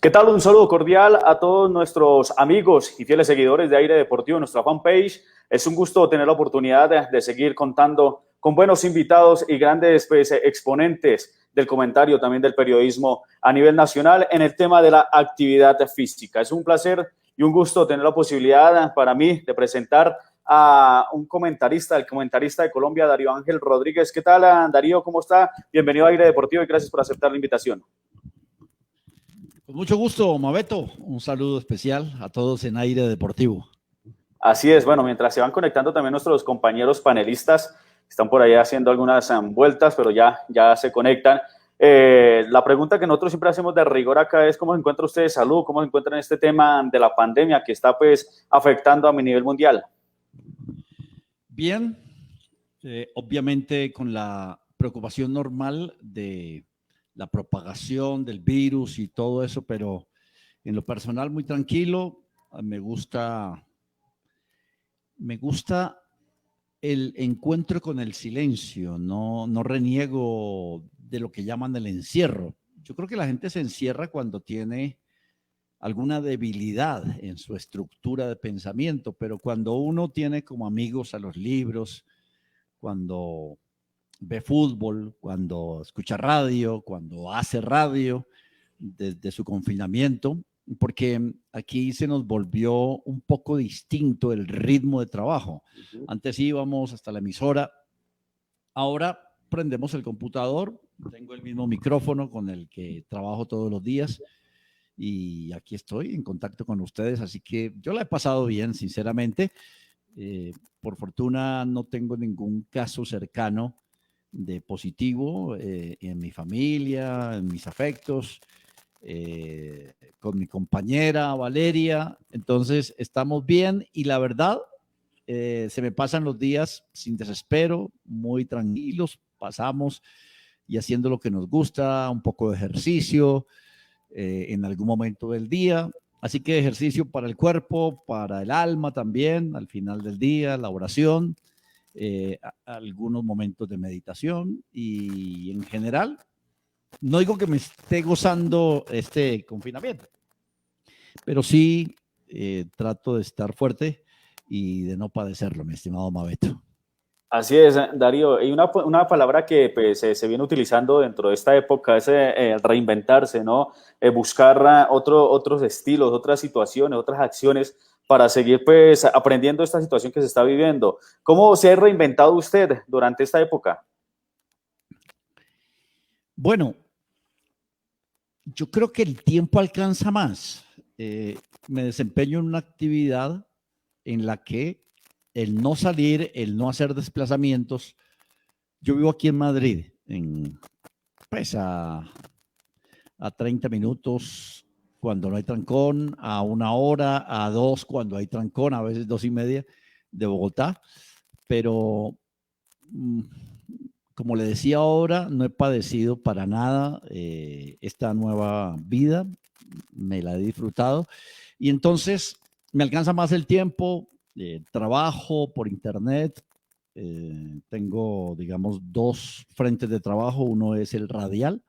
¿Qué tal? Un saludo cordial a todos nuestros amigos y fieles seguidores de Aire Deportivo, nuestra fanpage. Es un gusto tener la oportunidad de seguir contando con buenos invitados y grandes exponentes del comentario, también del periodismo a nivel nacional en el tema de la actividad física. Es un placer y un gusto tener la posibilidad para mí de presentar a un comentarista, el comentarista de Colombia, Darío Ángel Rodríguez. ¿Qué tal, Darío? ¿Cómo está? Bienvenido a Aire Deportivo y gracias por aceptar la invitación. Con mucho gusto, Mabeto. Un saludo especial a todos en Aire Deportivo. Así es, bueno, mientras se van conectando también nuestros compañeros panelistas, están por ahí haciendo algunas vueltas, pero ya se conectan. La pregunta que nosotros siempre hacemos de rigor acá es: ¿cómo se encuentra usted de salud? ¿Cómo se encuentra en este tema de la pandemia que está pues afectando a mi nivel mundial? Bien, obviamente con la preocupación normal de la propagación del virus y todo eso, pero en lo personal muy tranquilo. Me gusta el encuentro con el silencio, no reniego de lo que llaman el encierro. Yo creo que la gente se encierra cuando tiene alguna debilidad en su estructura de pensamiento, pero cuando uno tiene como amigos a los libros, cuando ve fútbol, cuando escucha radio, cuando hace radio desde su confinamiento, porque aquí se nos volvió un poco distinto el ritmo de trabajo. Antes íbamos hasta la emisora, ahora prendemos el computador, tengo el mismo micrófono con el que trabajo todos los días y aquí estoy en contacto con ustedes, así que yo la he pasado bien, sinceramente. Por fortuna no tengo ningún caso cercano de positivo en mi familia, en mis afectos, con mi compañera Valeria. Entonces estamos bien y la verdad se me pasan los días sin desespero, muy tranquilos, pasamos y haciendo lo que nos gusta, un poco de ejercicio en algún momento del día. Así que ejercicio para el cuerpo, para el alma también, al final del día, la oración, algunos momentos de meditación y en general, no digo que me esté gozando este confinamiento, pero sí trato de estar fuerte y de no padecerlo, mi estimado Mabeto. Así es, Darío. Y una palabra que pues, se viene utilizando dentro de esta época es reinventarse, ¿no? Buscar otros estilos, otras situaciones, otras acciones para seguir pues aprendiendo esta situación que se está viviendo. ¿Cómo se ha reinventado usted durante esta época? Bueno, yo creo que el tiempo alcanza más. Me desempeño en una actividad en la que el no salir, el no hacer desplazamientos. Yo vivo aquí en Madrid, pues a 30 minutos cuando no hay trancón, a 1 hora, a 2 cuando hay trancón, a veces 2:30 de Bogotá. Pero como le decía ahora, no he padecido para nada esta nueva vida, me la he disfrutado y entonces me alcanza más el tiempo, trabajo por internet, tengo, digamos, 2 frentes de trabajo. Uno es el radial,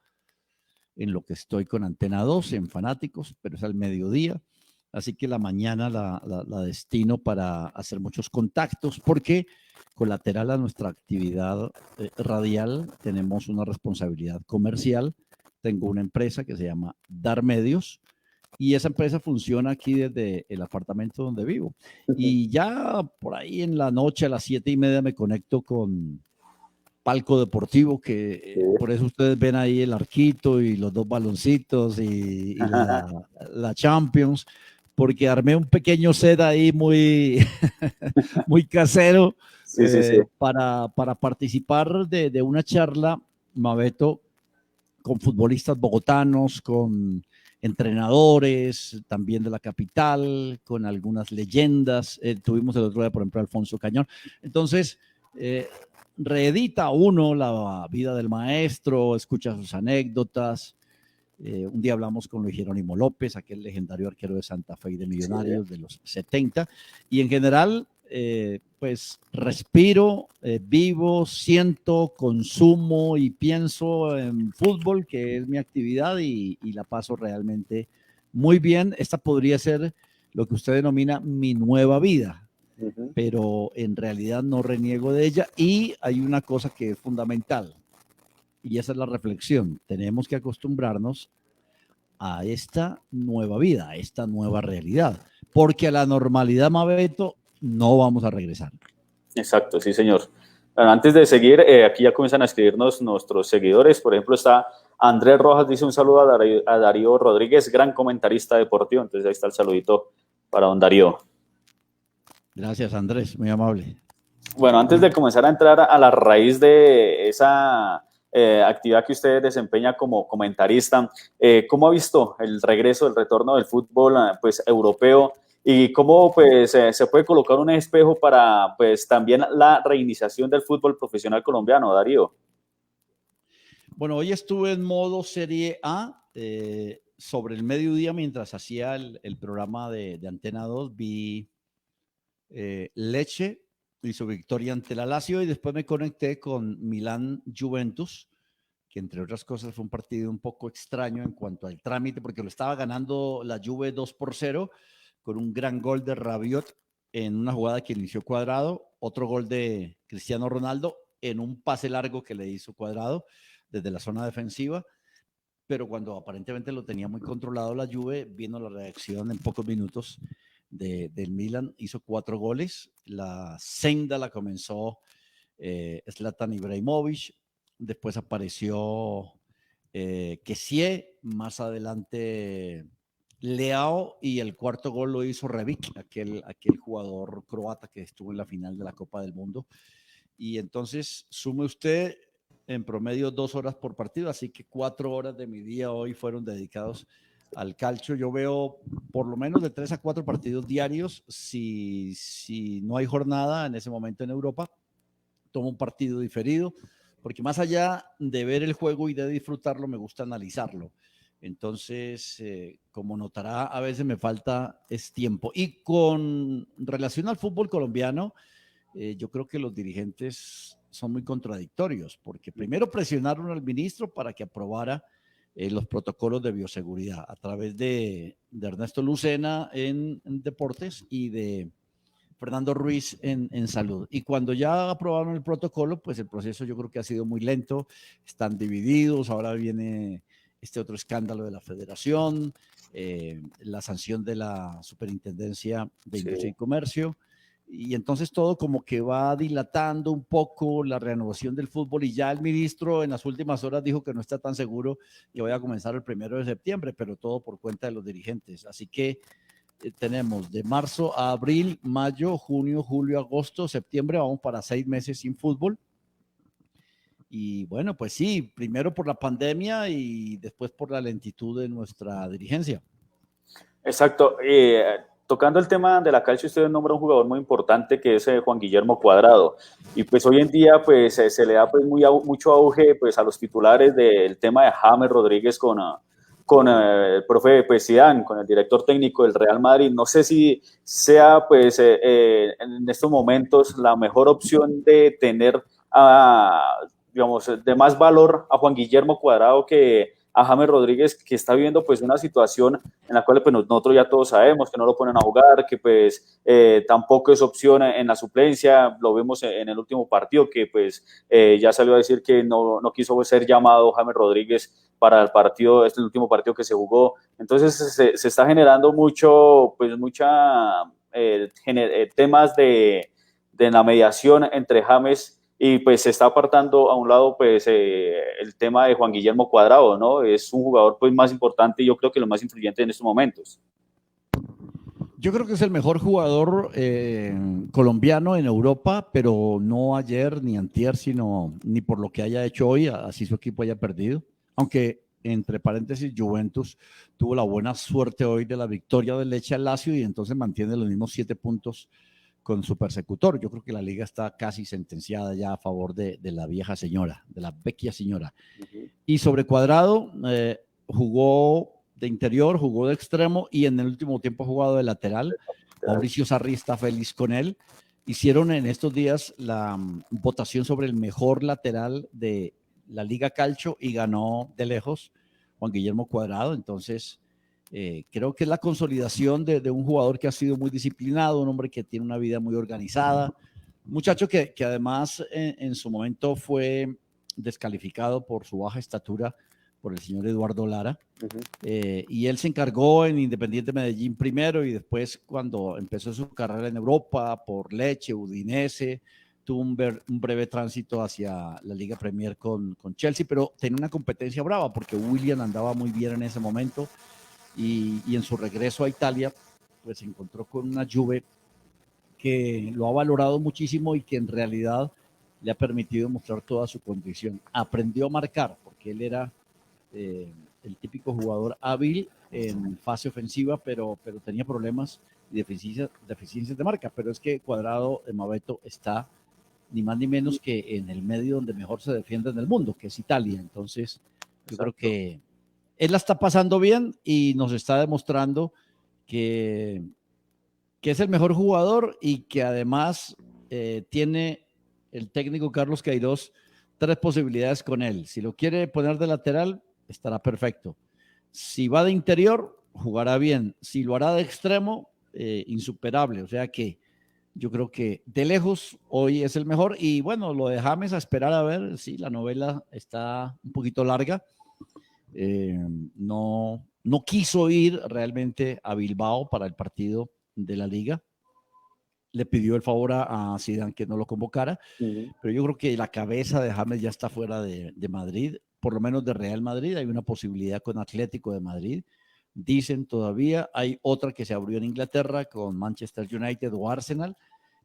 en lo que estoy con Antena 2 en Fanáticos, pero es al mediodía. Así que la mañana la destino para hacer muchos contactos, porque colateral a nuestra actividad radial tenemos una responsabilidad comercial. Tengo una empresa que se llama Dar Medios, y esa empresa funciona aquí desde el apartamento donde vivo. Y ya por ahí en la noche a las 7:30 me conecto con Palco Deportivo, que por eso ustedes ven ahí el arquito y los 2 baloncitos y la Champions, porque armé un pequeño set ahí muy, muy casero Sí, sí, sí. para participar de una charla, Mabeto, con futbolistas bogotanos, con entrenadores también de la capital, con algunas leyendas. Tuvimos el otro día, por ejemplo, Alfonso Cañón. Entonces, reedita uno la vida del maestro, escucha sus anécdotas. Un día hablamos con Luis Jerónimo López, aquel legendario arquero de Santa Fe y de Millonarios de los 70, y en general, pues respiro, vivo, siento, consumo y pienso en fútbol, que es mi actividad, y la paso realmente muy bien, esta podría ser lo que usted denomina mi nueva vida, pero en realidad no reniego de ella. Y hay una cosa que es fundamental, y esa es la reflexión. Tenemos que acostumbrarnos a esta nueva vida, a esta nueva realidad, porque a la normalidad, Mabeto, no vamos a regresar. Exacto, sí, señor. Bueno, antes de seguir, aquí ya comienzan a escribirnos nuestros seguidores. Por ejemplo, está Andrés Rojas, dice un saludo a Darío Rodríguez, gran comentarista deportivo. Entonces ahí está el saludito para don Darío. Gracias, Andrés, muy amable. Bueno, antes de comenzar a entrar a la raíz de esa actividad que usted desempeña como comentarista, ¿cómo ha visto el regreso, el retorno del fútbol pues, europeo? Y cómo pues, se puede colocar un espejo para pues, también la reiniciación del fútbol profesional colombiano, Darío. Bueno, hoy estuve en modo Serie A sobre el mediodía mientras hacía el programa de Antena 2. Vi Lecce y su victoria ante la Lazio, y después me conecté con Milán Juventus, que entre otras cosas fue un partido un poco extraño en cuanto al trámite, porque lo estaba ganando la Juve 2-0 con un gran gol de Rabiot en una jugada que inició Cuadrado, otro gol de Cristiano Ronaldo en un pase largo que le hizo Cuadrado desde la zona defensiva, pero cuando aparentemente lo tenía muy controlado la Juve, vino la reacción en pocos minutos del Milan, hizo 4 goles, la senda la comenzó Zlatan Ibrahimovic, después apareció Kessie, más adelante Leao, y el cuarto gol lo hizo Rebic, aquel jugador croata que estuvo en la final de la Copa del Mundo. Y entonces sume usted en promedio 2 horas por partido, así que 4 horas de mi día hoy fueron dedicados al calcio. Yo veo por lo menos de 3 a 4 partidos diarios. Si no hay jornada en ese momento en Europa, tomo un partido diferido, porque más allá de ver el juego y de disfrutarlo, me gusta analizarlo. Entonces, como notará, a veces me falta es tiempo. Y con relación al fútbol colombiano, yo creo que los dirigentes son muy contradictorios, porque primero presionaron al ministro para que aprobara los protocolos de bioseguridad a través de Ernesto Lucena en deportes y de Fernando Ruiz en salud. Y cuando ya aprobaron el protocolo, pues el proceso yo creo que ha sido muy lento, están divididos, ahora viene este otro escándalo de la federación, la sanción de la Superintendencia de Industria y Comercio, y entonces todo como que va dilatando un poco la reanudación del fútbol, y ya el ministro en las últimas horas dijo que no está tan seguro que vaya a comenzar el 1 de septiembre, pero todo por cuenta de los dirigentes. Así que tenemos de marzo a abril, mayo, junio, julio, agosto, septiembre, vamos para 6 meses sin fútbol. Y bueno, pues sí, primero por la pandemia y después por la lentitud de nuestra dirigencia. Exacto. Tocando el tema de la calcio, usted nombra un jugador muy importante que es Juan Guillermo Cuadrado. Y pues hoy en día pues se le da pues mucho auge pues a los titulares del tema de James Rodríguez con el profe pues Zidane, con el director técnico del Real Madrid. No sé si sea pues en estos momentos la mejor opción de tener digamos de más valor a Juan Guillermo Cuadrado que a James Rodríguez, que está viviendo pues una situación en la cual pues, nosotros ya todos sabemos que no lo ponen a jugar, que pues tampoco es opción en la suplencia. Lo vimos en el último partido, que pues ya salió a decir que no quiso ser llamado James Rodríguez para el partido, este es el último partido que se jugó. Entonces se está generando temas de la mediación entre James y pues se está apartando a un lado pues el tema de Juan Guillermo Cuadrado, ¿no? Es un jugador pues más importante y yo creo que lo más influyente en estos momentos. Yo creo que es el mejor jugador colombiano en Europa, pero no ayer ni antier, sino ni por lo que haya hecho hoy, así su equipo haya perdido. Aunque, entre paréntesis, Juventus tuvo la buena suerte hoy de la victoria del Lecce al Lazio y entonces mantiene los mismos 7 puntos con su persecutor. Yo creo que la liga está casi sentenciada ya a favor de la vieja señora, de la vecchia señora. Y sobre Cuadrado, jugó de interior, jugó de extremo y en el último tiempo ha jugado de lateral. Mauricio Sarri está feliz con él. Hicieron en estos días la votación sobre el mejor lateral de la Liga Calcio y ganó de lejos Juan Guillermo Cuadrado. Entonces, Creo que es la consolidación de un jugador que ha sido muy disciplinado, un hombre que tiene una vida muy organizada, un muchacho que además en su momento fue descalificado por su baja estatura por el señor Eduardo Lara. Y él se encargó en Independiente Medellín primero y después cuando empezó su carrera en Europa por Lecce, Udinese, tuvo un breve tránsito hacia la Liga Premier con Chelsea, pero tenía una competencia brava porque William andaba muy bien en ese momento y en su regreso a Italia pues se encontró con una Juve que lo ha valorado muchísimo y que en realidad le ha permitido mostrar toda su condición. Aprendió a marcar porque él era el típico jugador hábil en fase ofensiva, pero tenía problemas y deficiencias de marca. Pero es que Cuadrado de Mabeto está ni más ni menos que en el medio donde mejor se defiende en el mundo, que es Italia. Entonces, yo creo que él la está pasando bien y nos está demostrando que es el mejor jugador y que además tiene el técnico Carlos Queiroz 3 posibilidades con él. Si lo quiere poner de lateral, estará perfecto. Si va de interior, jugará bien. Si lo hará de extremo, insuperable. O sea que yo creo que de lejos hoy es el mejor. Y bueno, lo de James a esperar a ver. Sí, la novela está un poquito larga. No quiso ir realmente a Bilbao para el partido de la Liga. Le pidió el favor a Zidane que no lo convocara, pero yo creo que la cabeza de James ya está fuera de Madrid, por lo menos de Real Madrid. Hay una posibilidad con Atlético de Madrid, dicen todavía. Hay otra que se abrió en Inglaterra con Manchester United o Arsenal,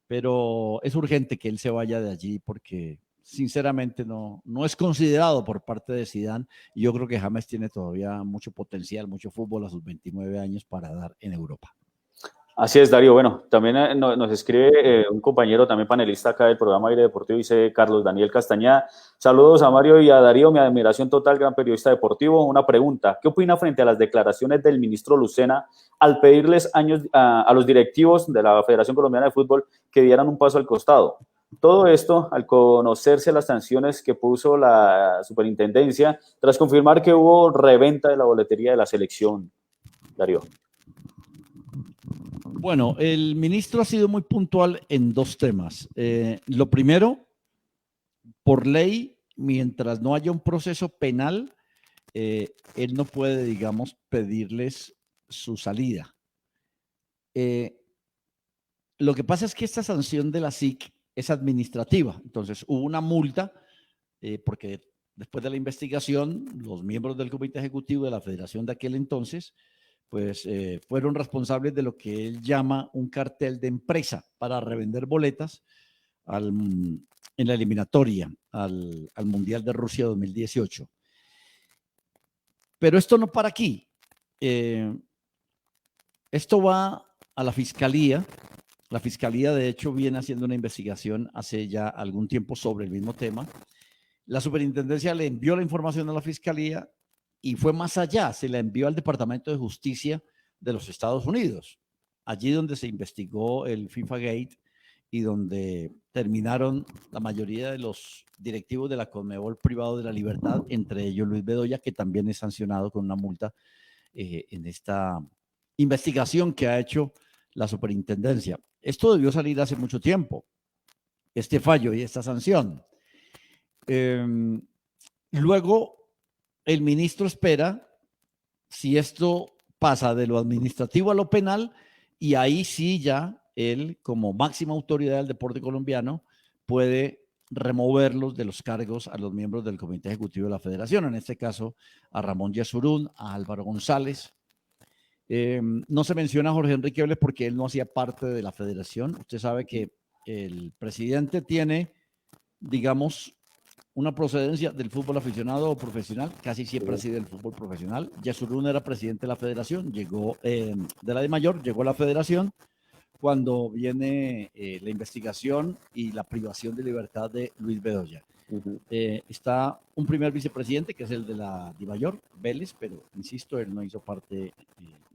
pero es urgente que él se vaya de allí porque sinceramente no es considerado por parte de Zidane y yo creo que James tiene todavía mucho potencial, mucho fútbol a sus 29 años para dar en Europa. Así es, Darío. Bueno, también nos escribe un compañero, también panelista acá del programa Aire Deportivo, dice Carlos Daniel Castañeda. Saludos a Mario y a Darío, mi admiración total, gran periodista deportivo. Una pregunta, ¿qué opina frente a las declaraciones del ministro Lucena al pedirles a los directivos de la Federación Colombiana de Fútbol que dieran un paso al costado? Todo esto al conocerse las sanciones que puso la superintendencia tras confirmar que hubo reventa de la boletería de la selección, Darío. Bueno, el ministro ha sido muy puntual en 2 temas. Lo primero, por ley, mientras no haya un proceso penal, él no puede, digamos, pedirles su salida. Lo que pasa es que esta sanción de la SIC es administrativa. Entonces, hubo una multa porque después de la investigación, los miembros del comité ejecutivo de la federación de aquel entonces pues fueron responsables de lo que él llama un cartel de empresa para revender boletas en la eliminatoria al Mundial de Rusia 2018. Pero esto no para aquí. Esto va a la Fiscalía. La Fiscalía, de hecho, viene haciendo una investigación hace ya algún tiempo sobre el mismo tema. La Superintendencia le envió la información a la Fiscalía y fue más allá, se la envió al Departamento de Justicia de los Estados Unidos, allí donde se investigó el FIFA Gate y donde terminaron la mayoría de los directivos de la Conmebol privado de la libertad, entre ellos Luis Bedoya, que también es sancionado con una multa en esta investigación que ha hecho la superintendencia. Esto debió salir hace mucho tiempo, este fallo y esta sanción. Luego, el ministro espera si esto pasa de lo administrativo a lo penal y ahí sí ya él, como máxima autoridad del deporte colombiano, puede removerlos de los cargos a los miembros del comité ejecutivo de la federación, en este caso a Ramón Yesurún, a Álvaro González. No se menciona a Jorge Enrique Vélez porque él no hacía parte de la federación. Usted sabe que el presidente tiene, digamos, una procedencia del fútbol aficionado o profesional, casi siempre ha sido del fútbol profesional. Yesurún era presidente de la federación, llegó de la DIMAYOR, llegó a la federación cuando viene la investigación y la privación de libertad de Luis Bedoya. Está un primer vicepresidente, que es el de la DIMAYOR, Vélez, pero insisto, él no hizo parte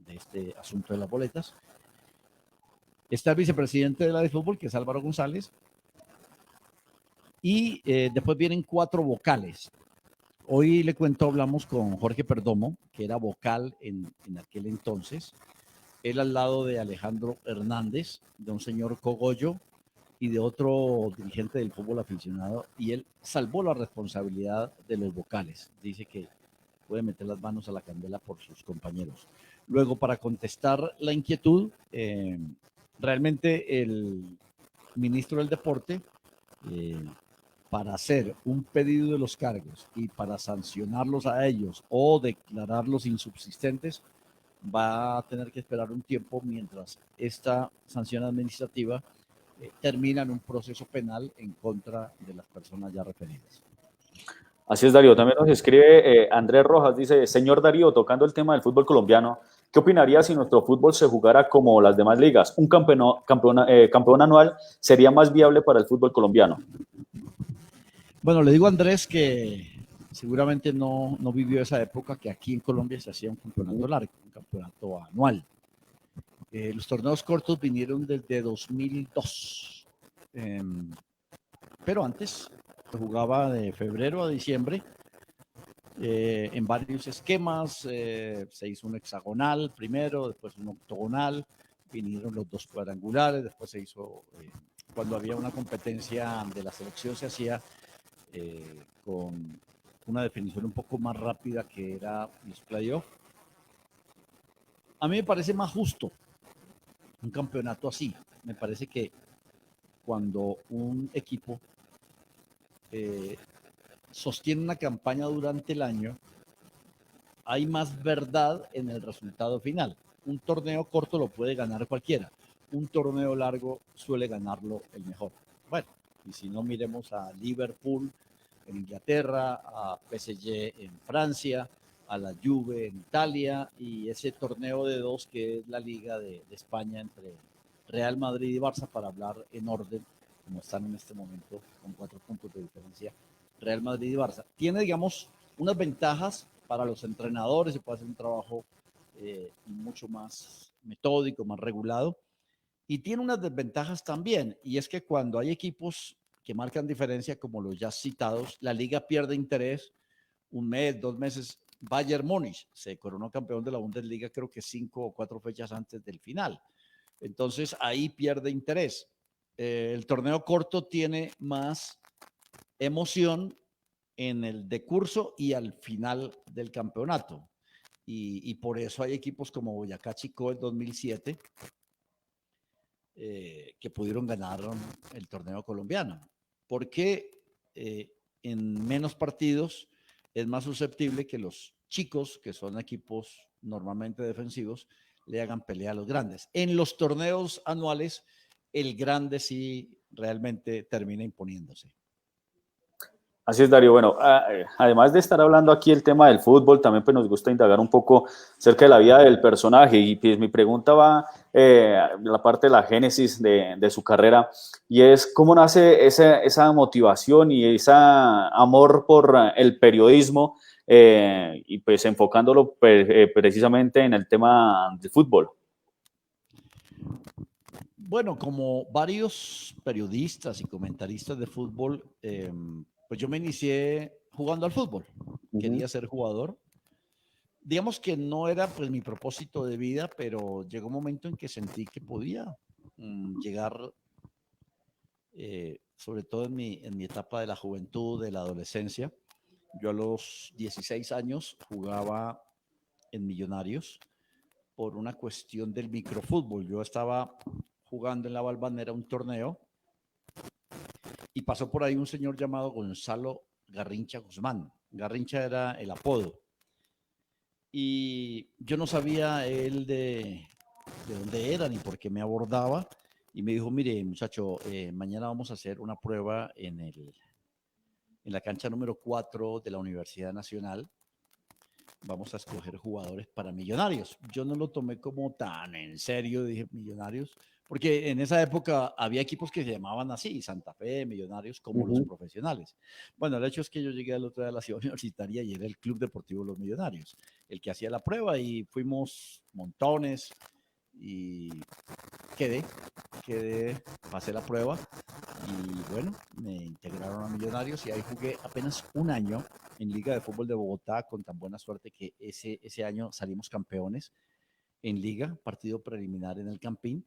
de este asunto de las boletas. Está el vicepresidente de la de fútbol, que es Álvaro González, y después vienen 4 vocales. Hoy le cuento, hablamos con Jorge Perdomo, que era vocal en aquel entonces. Él al lado de Alejandro Hernández, de un señor Cogollo y de otro dirigente del fútbol aficionado, y él salvó la responsabilidad de los vocales. Dice que puede meter las manos a la candela por sus compañeros. Luego, para contestar la inquietud, realmente el ministro del Deporte, para hacer un pedido de los cargos y para sancionarlos a ellos o declararlos insubsistentes, va a tener que esperar un tiempo mientras esta sanción administrativa termina en un proceso penal en contra de las personas ya referidas. Así es, Darío. También nos escribe Andrés Rojas, dice, señor Darío, tocando el tema del fútbol colombiano, ¿qué opinaría si nuestro fútbol se jugara como las demás ligas? ¿Un campeón anual sería más viable para el fútbol colombiano? Bueno, le digo a Andrés que seguramente no vivió esa época que aquí en Colombia se hacía un campeonato largo, un campeonato anual. Los torneos cortos vinieron desde 2002, pero antes se jugaba de febrero a diciembre en varios esquemas. Se hizo un hexagonal primero, después un octogonal, vinieron los dos cuadrangulares, después se hizo, cuando había una competencia de la selección, se hacía con una definición un poco más rápida que era los playoffs. A mí me parece más justo un campeonato así. Me parece que cuando un equipo sostiene una campaña durante el año, hay más verdad en el resultado final. Un torneo corto lo puede ganar cualquiera. Un torneo largo suele ganarlo el mejor. Bueno, y si no, miremos a Liverpool en Inglaterra, a PSG en Francia, a la Juve en Italia, y ese torneo de dos que es la Liga de España entre Real Madrid y Barça, para hablar en orden, como están en este momento, con 4 puntos de diferencia, Real Madrid y Barça. Tiene, digamos, unas ventajas para los entrenadores, se puede hacer un trabajo mucho más metódico, más regulado, y tiene unas desventajas también, y es que cuando hay equipos que marcan diferencia, como los ya citados, la liga pierde interés. Un mes, 2 meses, Bayern Múnich se coronó campeón de la Bundesliga, creo que 5 o 4 fechas antes del final. Entonces ahí pierde interés. El torneo corto tiene más emoción en el decurso y al final del campeonato. Y por eso hay equipos como Boyacá Chicó en 2007 que pudieron ganar el torneo colombiano. Porque en menos partidos es más susceptible que los chicos, que son equipos normalmente defensivos, le hagan pelea a los grandes. En los torneos anuales, el grande sí realmente termina imponiéndose. Así es, Darío. Bueno, además de estar hablando aquí el tema del fútbol, también pues nos gusta indagar un poco acerca de la vida del personaje, y pues mi pregunta va la parte de la génesis de su carrera, y es cómo nace esa motivación y ese amor por el periodismo, y pues enfocándolo precisamente en el tema del fútbol. Bueno, como varios periodistas y comentaristas de fútbol, pues yo me inicié jugando al fútbol. Quería ser jugador. Digamos que no era pues mi propósito de vida, pero llegó un momento en que sentí que podía llegar, sobre todo en mi etapa de la juventud, de la adolescencia. Yo a los 16 años jugaba en Millonarios por una cuestión del microfútbol. Yo estaba jugando en la Balvanera un torneo y pasó por ahí un señor llamado Gonzalo Garrincha Guzmán. Garrincha era el apodo. Y yo no sabía él de dónde era ni por qué me abordaba. Y me dijo, mire, muchacho, mañana vamos a hacer una prueba en la cancha número 4 de la Universidad Nacional. Vamos a escoger jugadores para Millonarios. Yo no lo tomé como tan en serio, dije Millonarios, porque en esa época había equipos que se llamaban así, Santa Fe, Millonarios, como los profesionales. Bueno, el hecho es que yo llegué al otro día de la ciudad universitaria y era el Club Deportivo Los Millonarios, el que hacía la prueba, y fuimos montones y quedé pasé la prueba y bueno, me integraron a Millonarios y ahí jugué apenas un año en Liga de Fútbol de Bogotá con tan buena suerte que ese año salimos campeones en Liga, partido preliminar en el Campín.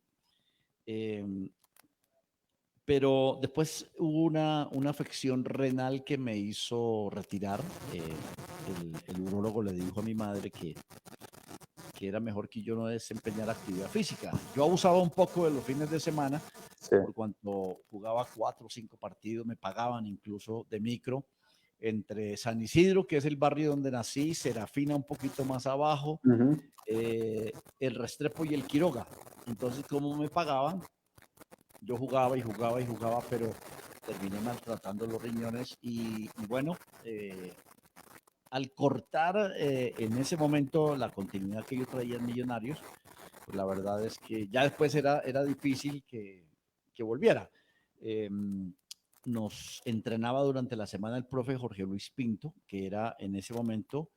Pero después hubo una afección renal que me hizo retirar. El urólogo le dijo a mi madre que era mejor que yo no desempeñara actividad física. Yo abusaba un poco de los fines de semana, Sí. por cuanto jugaba 4 o 5 partidos, me pagaban incluso de micro, entre San Isidro, que es el barrio donde nací, Serafina un poquito más abajo, el Restrepo y el Quiroga. Entonces, como me pagaban, yo jugaba y jugaba y jugaba, pero terminé maltratando los riñones y bueno, al cortar en ese momento la continuidad que yo traía en Millonarios, pues la verdad es que ya después era difícil que volviera. Nos entrenaba durante la semana el profe Jorge Luis Pinto, que era en ese momento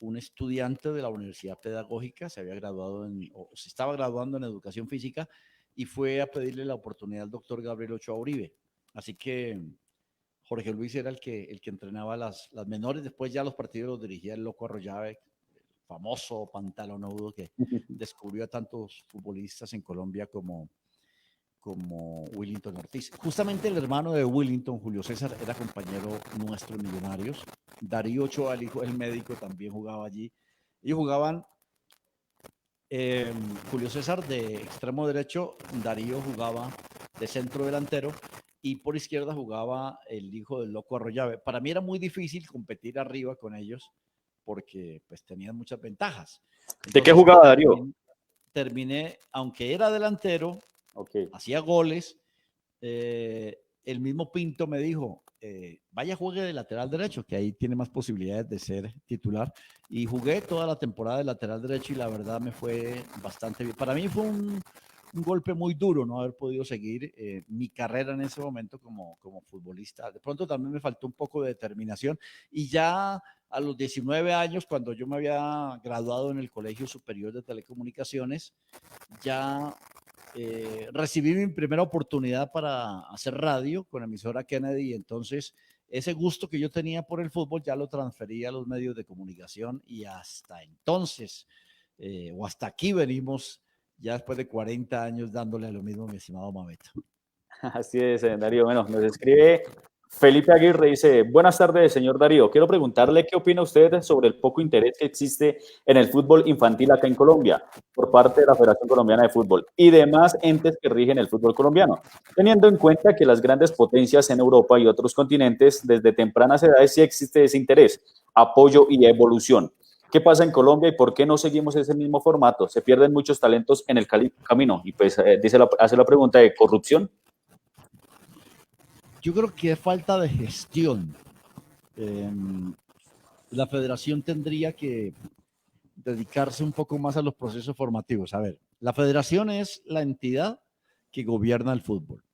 un estudiante de la Universidad Pedagógica, se había graduado o se estaba graduando en Educación Física y fue a pedirle la oportunidad al doctor Gabriel Ochoa Uribe. Así que Jorge Luis era el que entrenaba las menores, después ya los partidos los dirigía el Loco Arroyave, el famoso pantalonudo que descubrió a tantos futbolistas en Colombia como Willington Ortiz. Justamente el hermano de Willington, Julio César, era compañero nuestro en Millonarios. Darío Ochoa, el hijo del médico, también jugaba allí. Ellos jugaban Julio César de extremo derecho, Darío jugaba de centro delantero y por izquierda jugaba el hijo del Loco Arroyave. Para mí era muy difícil competir arriba con ellos porque pues tenían muchas ventajas. Entonces, ¿de qué pues, jugaba Darío? Terminé, aunque era delantero, hacía goles, el mismo Pinto me dijo, vaya juegue de lateral derecho, que ahí tiene más posibilidades de ser titular. Y jugué toda la temporada de lateral derecho y la verdad me fue bastante bien. Para mí fue un golpe muy duro no haber podido seguir mi carrera en ese momento como futbolista. De pronto también me faltó un poco de determinación y ya a los 19 años, cuando yo me había graduado en el Colegio Superior de Telecomunicaciones, ya recibí mi primera oportunidad para hacer radio con emisora Kennedy y entonces ese gusto que yo tenía por el fútbol ya lo transferí a los medios de comunicación y hasta entonces, o hasta aquí venimos ya después de 40 años dándole a lo mismo, mi estimado Mameto. Así es, Darío. Bueno, nos escribe Felipe Aguirre, dice, buenas tardes, señor Darío. Quiero preguntarle qué opina usted sobre el poco interés que existe en el fútbol infantil acá en Colombia por parte de la Federación Colombiana de Fútbol y demás entes que rigen el fútbol colombiano, teniendo en cuenta que las grandes potencias en Europa y otros continentes, desde tempranas edades sí existe ese interés, apoyo y evolución. ¿Qué pasa en Colombia y por qué no seguimos ese mismo formato? Se pierden muchos talentos en el camino y pues hace la pregunta de corrupción. Yo creo que es falta de gestión. La federación tendría que dedicarse un poco más a los procesos formativos. A ver, la federación es la entidad que gobierna el fútbol,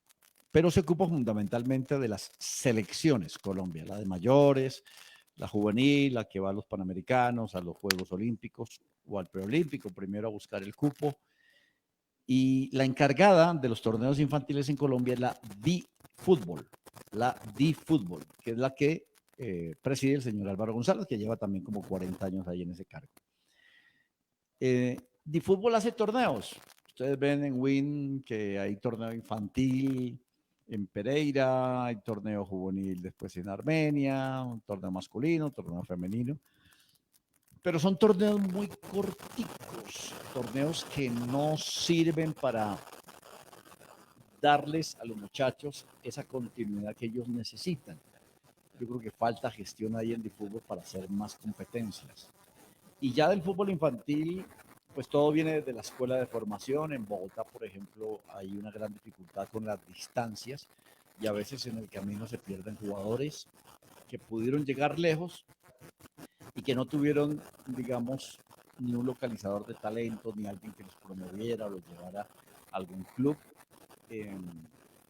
pero se ocupa fundamentalmente de las selecciones Colombia, la de mayores, la juvenil, la que va a los Panamericanos, a los Juegos Olímpicos o al preolímpico, primero a buscar el cupo. Y la encargada de los torneos infantiles en Colombia es la DiFútbol, que es la que preside el señor Álvaro González, que lleva también como 40 años ahí en ese cargo. DiFútbol hace torneos. Ustedes ven en Win que hay torneo infantil en Pereira, hay torneo juvenil después en Armenia, un torneo masculino, un torneo femenino. Pero son torneos muy corticos, torneos que no sirven para darles a los muchachos esa continuidad que ellos necesitan. Yo creo que falta gestión ahí en el fútbol para hacer más competencias. Y ya del fútbol infantil, pues todo viene de la escuela de formación. En Bogotá, por ejemplo, hay una gran dificultad con las distancias y a veces en el camino se pierden jugadores que pudieron llegar lejos y que no tuvieron, digamos, ni un localizador de talento, ni alguien que los promoviera o los llevara a algún club.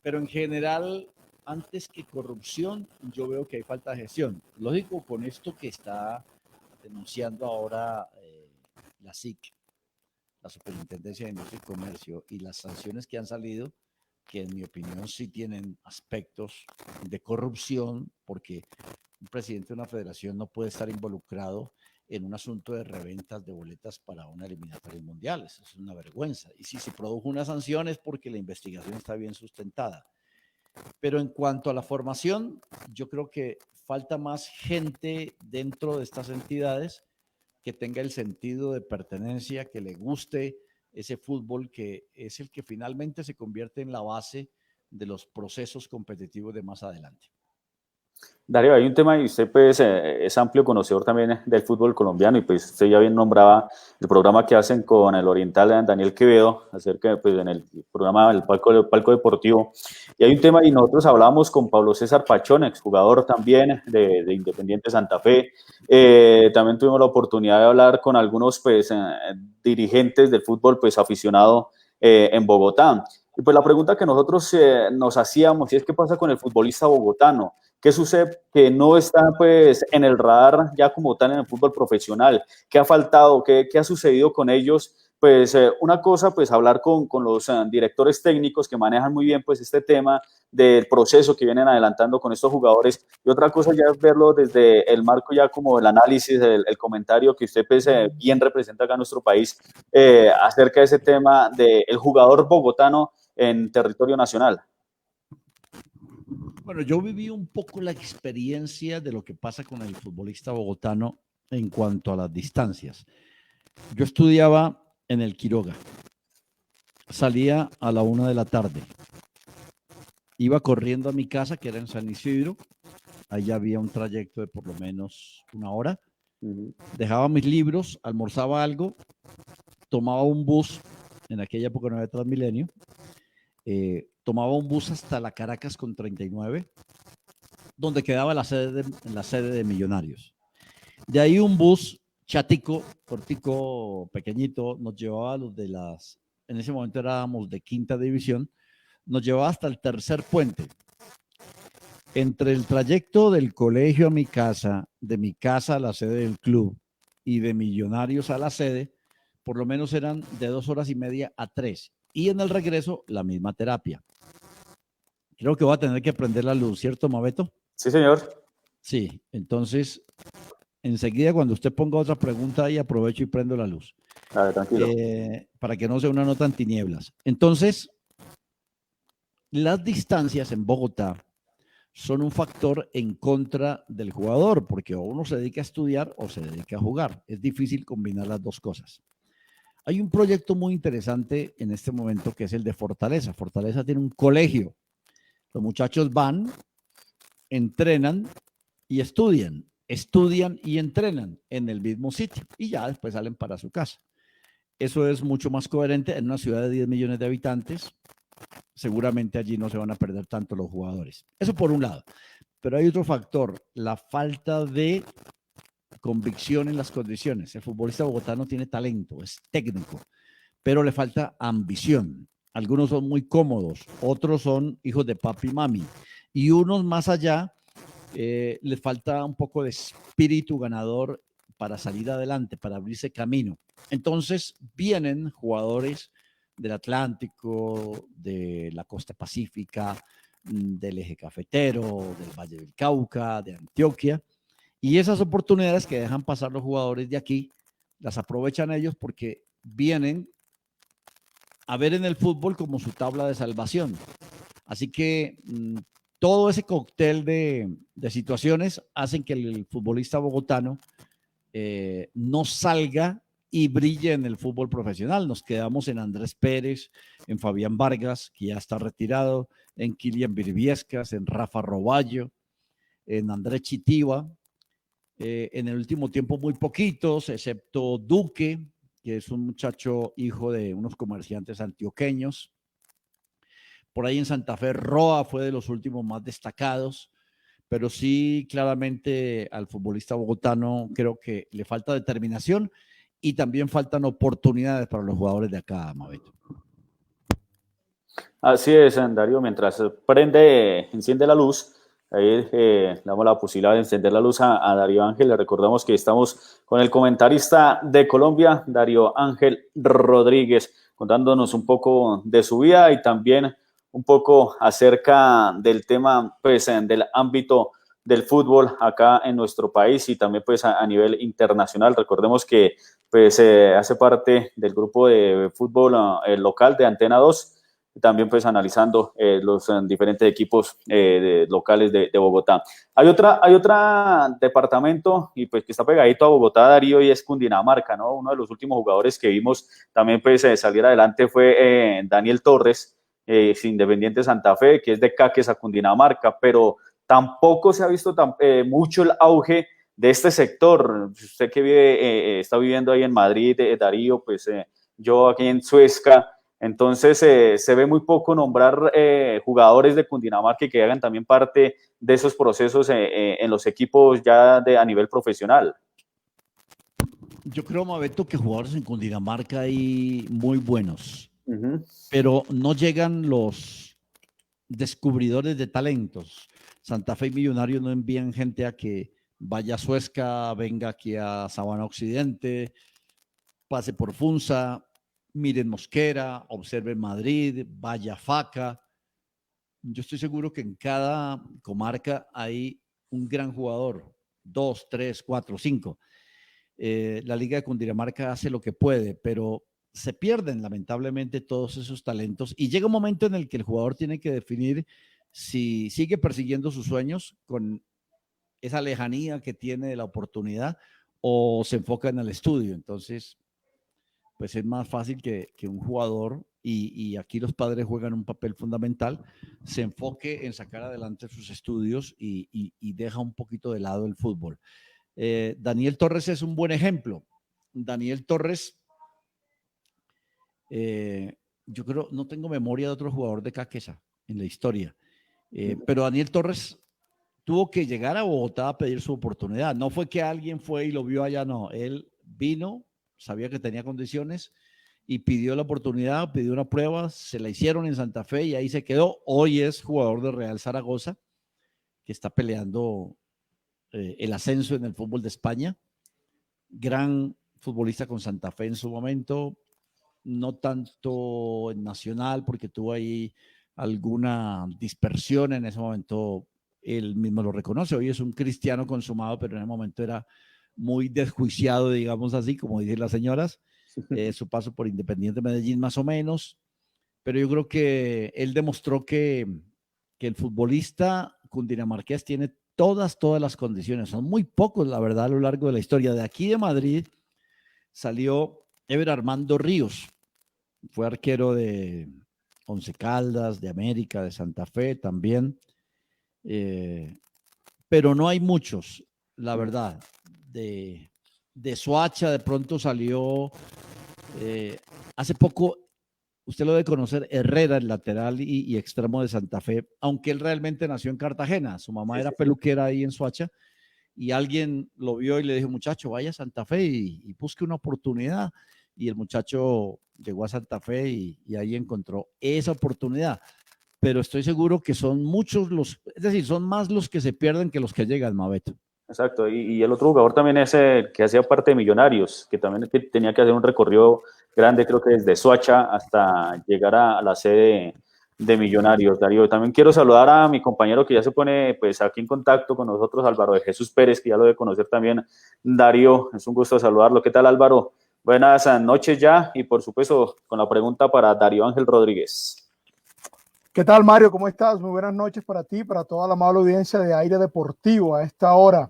Pero en general, antes que corrupción, yo veo que hay falta de gestión. Lógico, con esto que está denunciando ahora la SIC, la Superintendencia de Industria y Comercio y las sanciones que han salido, que en mi opinión sí tienen aspectos de corrupción, porque un presidente de una federación no puede estar involucrado en un asunto de reventas de boletas para una eliminatoria mundial. Eso es una vergüenza. Y si se produjo una sanción es porque la investigación está bien sustentada. Pero en cuanto a la formación, yo creo que falta más gente dentro de estas entidades que tenga el sentido de pertenencia, que le guste ese fútbol que es el que finalmente se convierte en la base de los procesos competitivos de más adelante. Darío, hay un tema y usted pues es amplio conocedor también del fútbol colombiano y pues usted ya bien nombraba el programa que hacen con el oriental Daniel Quevedo acerca de, pues en el programa el palco Deportivo, y hay un tema y nosotros hablábamos con Pablo César Pachón, exjugador también de Independiente Santa Fe. También tuvimos la oportunidad de hablar con algunos pues dirigentes del fútbol pues aficionado en Bogotá, y pues la pregunta que nosotros nos hacíamos es ¿qué pasa con el futbolista bogotano? ¿Qué sucede que no está pues en el radar ya como tal en el fútbol profesional? ¿Qué ha faltado? ¿Qué ha sucedido con ellos? Pues una cosa, pues hablar con los directores técnicos que manejan muy bien pues este tema del proceso que vienen adelantando con estos jugadores, y otra cosa ya es verlo desde el marco ya como el análisis, el comentario que usted pues bien representa acá en nuestro país acerca de ese tema del jugador bogotano en territorio nacional. Bueno, yo viví un poco la experiencia de lo que pasa con el futbolista bogotano en cuanto a las distancias. Yo estudiaba en el Quiroga, salía a la 1 de la tarde, iba corriendo a mi casa, que era en San Isidro, allá había un trayecto de por lo menos 1 hora, dejaba mis libros, almorzaba algo, tomaba un bus, en aquella época no había Transmilenio, tomaba un bus hasta la Caracas con 39, donde quedaba la sede de Millonarios. De ahí un bus chatico, cortico, pequeñito, nos llevaba a los de las, en ese momento éramos de quinta división, nos llevaba hasta el tercer puente. Entre el trayecto del colegio a mi casa, de mi casa a la sede del club y de Millonarios a la sede, por lo menos eran de 2 horas y media a 3. Y en el regreso, la misma terapia. Creo que voy a tener que prender la luz, ¿cierto, Mabeto? Sí, señor. Sí, entonces, enseguida cuando usted ponga otra pregunta ahí, aprovecho y prendo la luz. A ver, tranquilo. Para que no sea una nota en tinieblas. Entonces, las distancias en Bogotá son un factor en contra del jugador, porque o uno se dedica a estudiar o se dedica a jugar. Es difícil combinar las dos cosas. Hay un proyecto muy interesante en este momento que es el de Fortaleza. Fortaleza tiene un colegio. Los muchachos van, entrenan y estudian y entrenan en el mismo sitio y ya después salen para su casa. Eso es mucho más coherente en una ciudad de 10 millones de habitantes. Seguramente allí no se van a perder tanto los jugadores. Eso por un lado. Pero hay otro factor, la falta de convicción en las condiciones. El futbolista bogotano tiene talento, es técnico, pero le falta ambición. Algunos son muy cómodos, otros son hijos de papi y mami, y unos más allá les falta un poco de espíritu ganador para salir adelante, para abrirse camino. Entonces vienen jugadores del Atlántico, de la costa pacífica, del eje cafetero, del Valle del Cauca, de Antioquia, y esas oportunidades que dejan pasar los jugadores de aquí, las aprovechan ellos porque vienen a ver en el fútbol como su tabla de salvación. Así que todo ese cóctel de situaciones hacen que el futbolista bogotano no salga y brille en el fútbol profesional. Nos quedamos en Andrés Pérez, en Fabián Vargas, que ya está retirado, en Kylian Virviescas, en Rafa Roballo, en Andrés Chitiva. En el último tiempo muy poquitos, excepto Duque, que es un muchacho hijo de unos comerciantes antioqueños. Por ahí en Santa Fe, Roa fue de los últimos más destacados, pero sí claramente al futbolista bogotano creo que le falta determinación y también faltan oportunidades para los jugadores de acá, Mabeto. Así es, Darío, mientras enciende la luz, Ahí le damos la posibilidad de encender la luz a Darío Ángel. Le recordamos que estamos con el comentarista de Colombia, Darío Ángel Rodríguez, contándonos un poco de su vida y también un poco acerca del tema, pues, del ámbito del fútbol acá en nuestro país y también, pues, a nivel internacional. Recordemos que, pues, hace parte del grupo de fútbol local de Antena 2, también pues analizando los diferentes equipos locales de Bogotá. Hay otra departamento y pues que está pegadito a Bogotá, Darío, y es Cundinamarca, ¿no? Uno de los últimos jugadores que vimos también pues salir adelante fue Daniel Torres, Independiente Santa Fe, que es de Caques a Cundinamarca, pero tampoco se ha visto mucho el auge de este sector. Usted que está viviendo ahí en Madrid, Darío, pues yo aquí en Suezca. Entonces se ve muy poco nombrar jugadores de Cundinamarca que hagan también parte de esos procesos en los equipos ya a nivel profesional. Yo creo, Mabeto, que jugadores en Cundinamarca hay muy buenos, pero no llegan los descubridores de talentos. Santa Fe y Millonarios no envían gente a que vaya a Suezca, venga aquí a Sabana Occidente, pase por Funza, miren Mosquera, observen Madrid, vaya a Faca. Yo estoy seguro que en cada comarca hay un gran jugador, 2, 3, 4, 5. La Liga de Cundinamarca hace lo que puede, pero se pierden lamentablemente todos esos talentos y llega un momento en el que el jugador tiene que definir si sigue persiguiendo sus sueños con esa lejanía que tiene de la oportunidad o se enfoca en el estudio. Entonces, pues es más fácil que un jugador, y aquí los padres juegan un papel fundamental, se enfoque en sacar adelante sus estudios y deja un poquito de lado el fútbol. Daniel Torres es un buen ejemplo. Daniel Torres, yo creo, no tengo memoria de otro jugador de Caquesa en la historia, pero Daniel Torres tuvo que llegar a Bogotá a pedir su oportunidad. No fue que alguien fue y lo vio allá, no. Él vino, sabía que tenía condiciones y pidió la oportunidad, pidió una prueba, se la hicieron en Santa Fe y ahí se quedó. Hoy es jugador de Real Zaragoza, que está peleando el ascenso en el fútbol de España. Gran futbolista con Santa Fe en su momento, no tanto en Nacional porque tuvo ahí alguna dispersión en ese momento. Él mismo lo reconoce, hoy es un cristiano consumado, pero en ese momento era muy desjuiciado, digamos así, como dicen las señoras. Su paso por Independiente Medellín más o menos, pero yo creo que él demostró que el futbolista cundinamarqués tiene todas las condiciones. Son muy pocos, la verdad, a lo largo de la historia. De aquí de Madrid salió Ever Armando Ríos, fue arquero de Once Caldas, de América, de Santa Fe también. Pero no hay muchos, la verdad. De Soacha de pronto salió hace poco, usted lo debe conocer, Herrera, el lateral y extremo de Santa Fe, aunque él realmente nació en Cartagena, su mamá era peluquera ahí en Soacha, y alguien lo vio y le dijo, muchacho, vaya a Santa Fe y busque una oportunidad, y el muchacho llegó a Santa Fe y ahí encontró esa oportunidad. Pero estoy seguro que son muchos es decir, son más los que se pierden que los que llegan, Mabeto. Exacto, y el otro jugador también es el que hacía parte de Millonarios, que también tenía que hacer un recorrido grande, creo que desde Soacha hasta llegar a la sede de Millonarios, Darío. También quiero saludar a mi compañero que ya se pone pues aquí en contacto con nosotros, Álvaro de Jesús Pérez, que ya lo debe conocer también, Darío. Es un gusto saludarlo. ¿Qué tal, Álvaro? Buenas noches ya, y por supuesto con la pregunta para Darío Ángel Rodríguez. ¿Qué tal, Mario? ¿Cómo estás? Muy buenas noches para ti, para toda la amable audiencia de Aire Deportivo a esta hora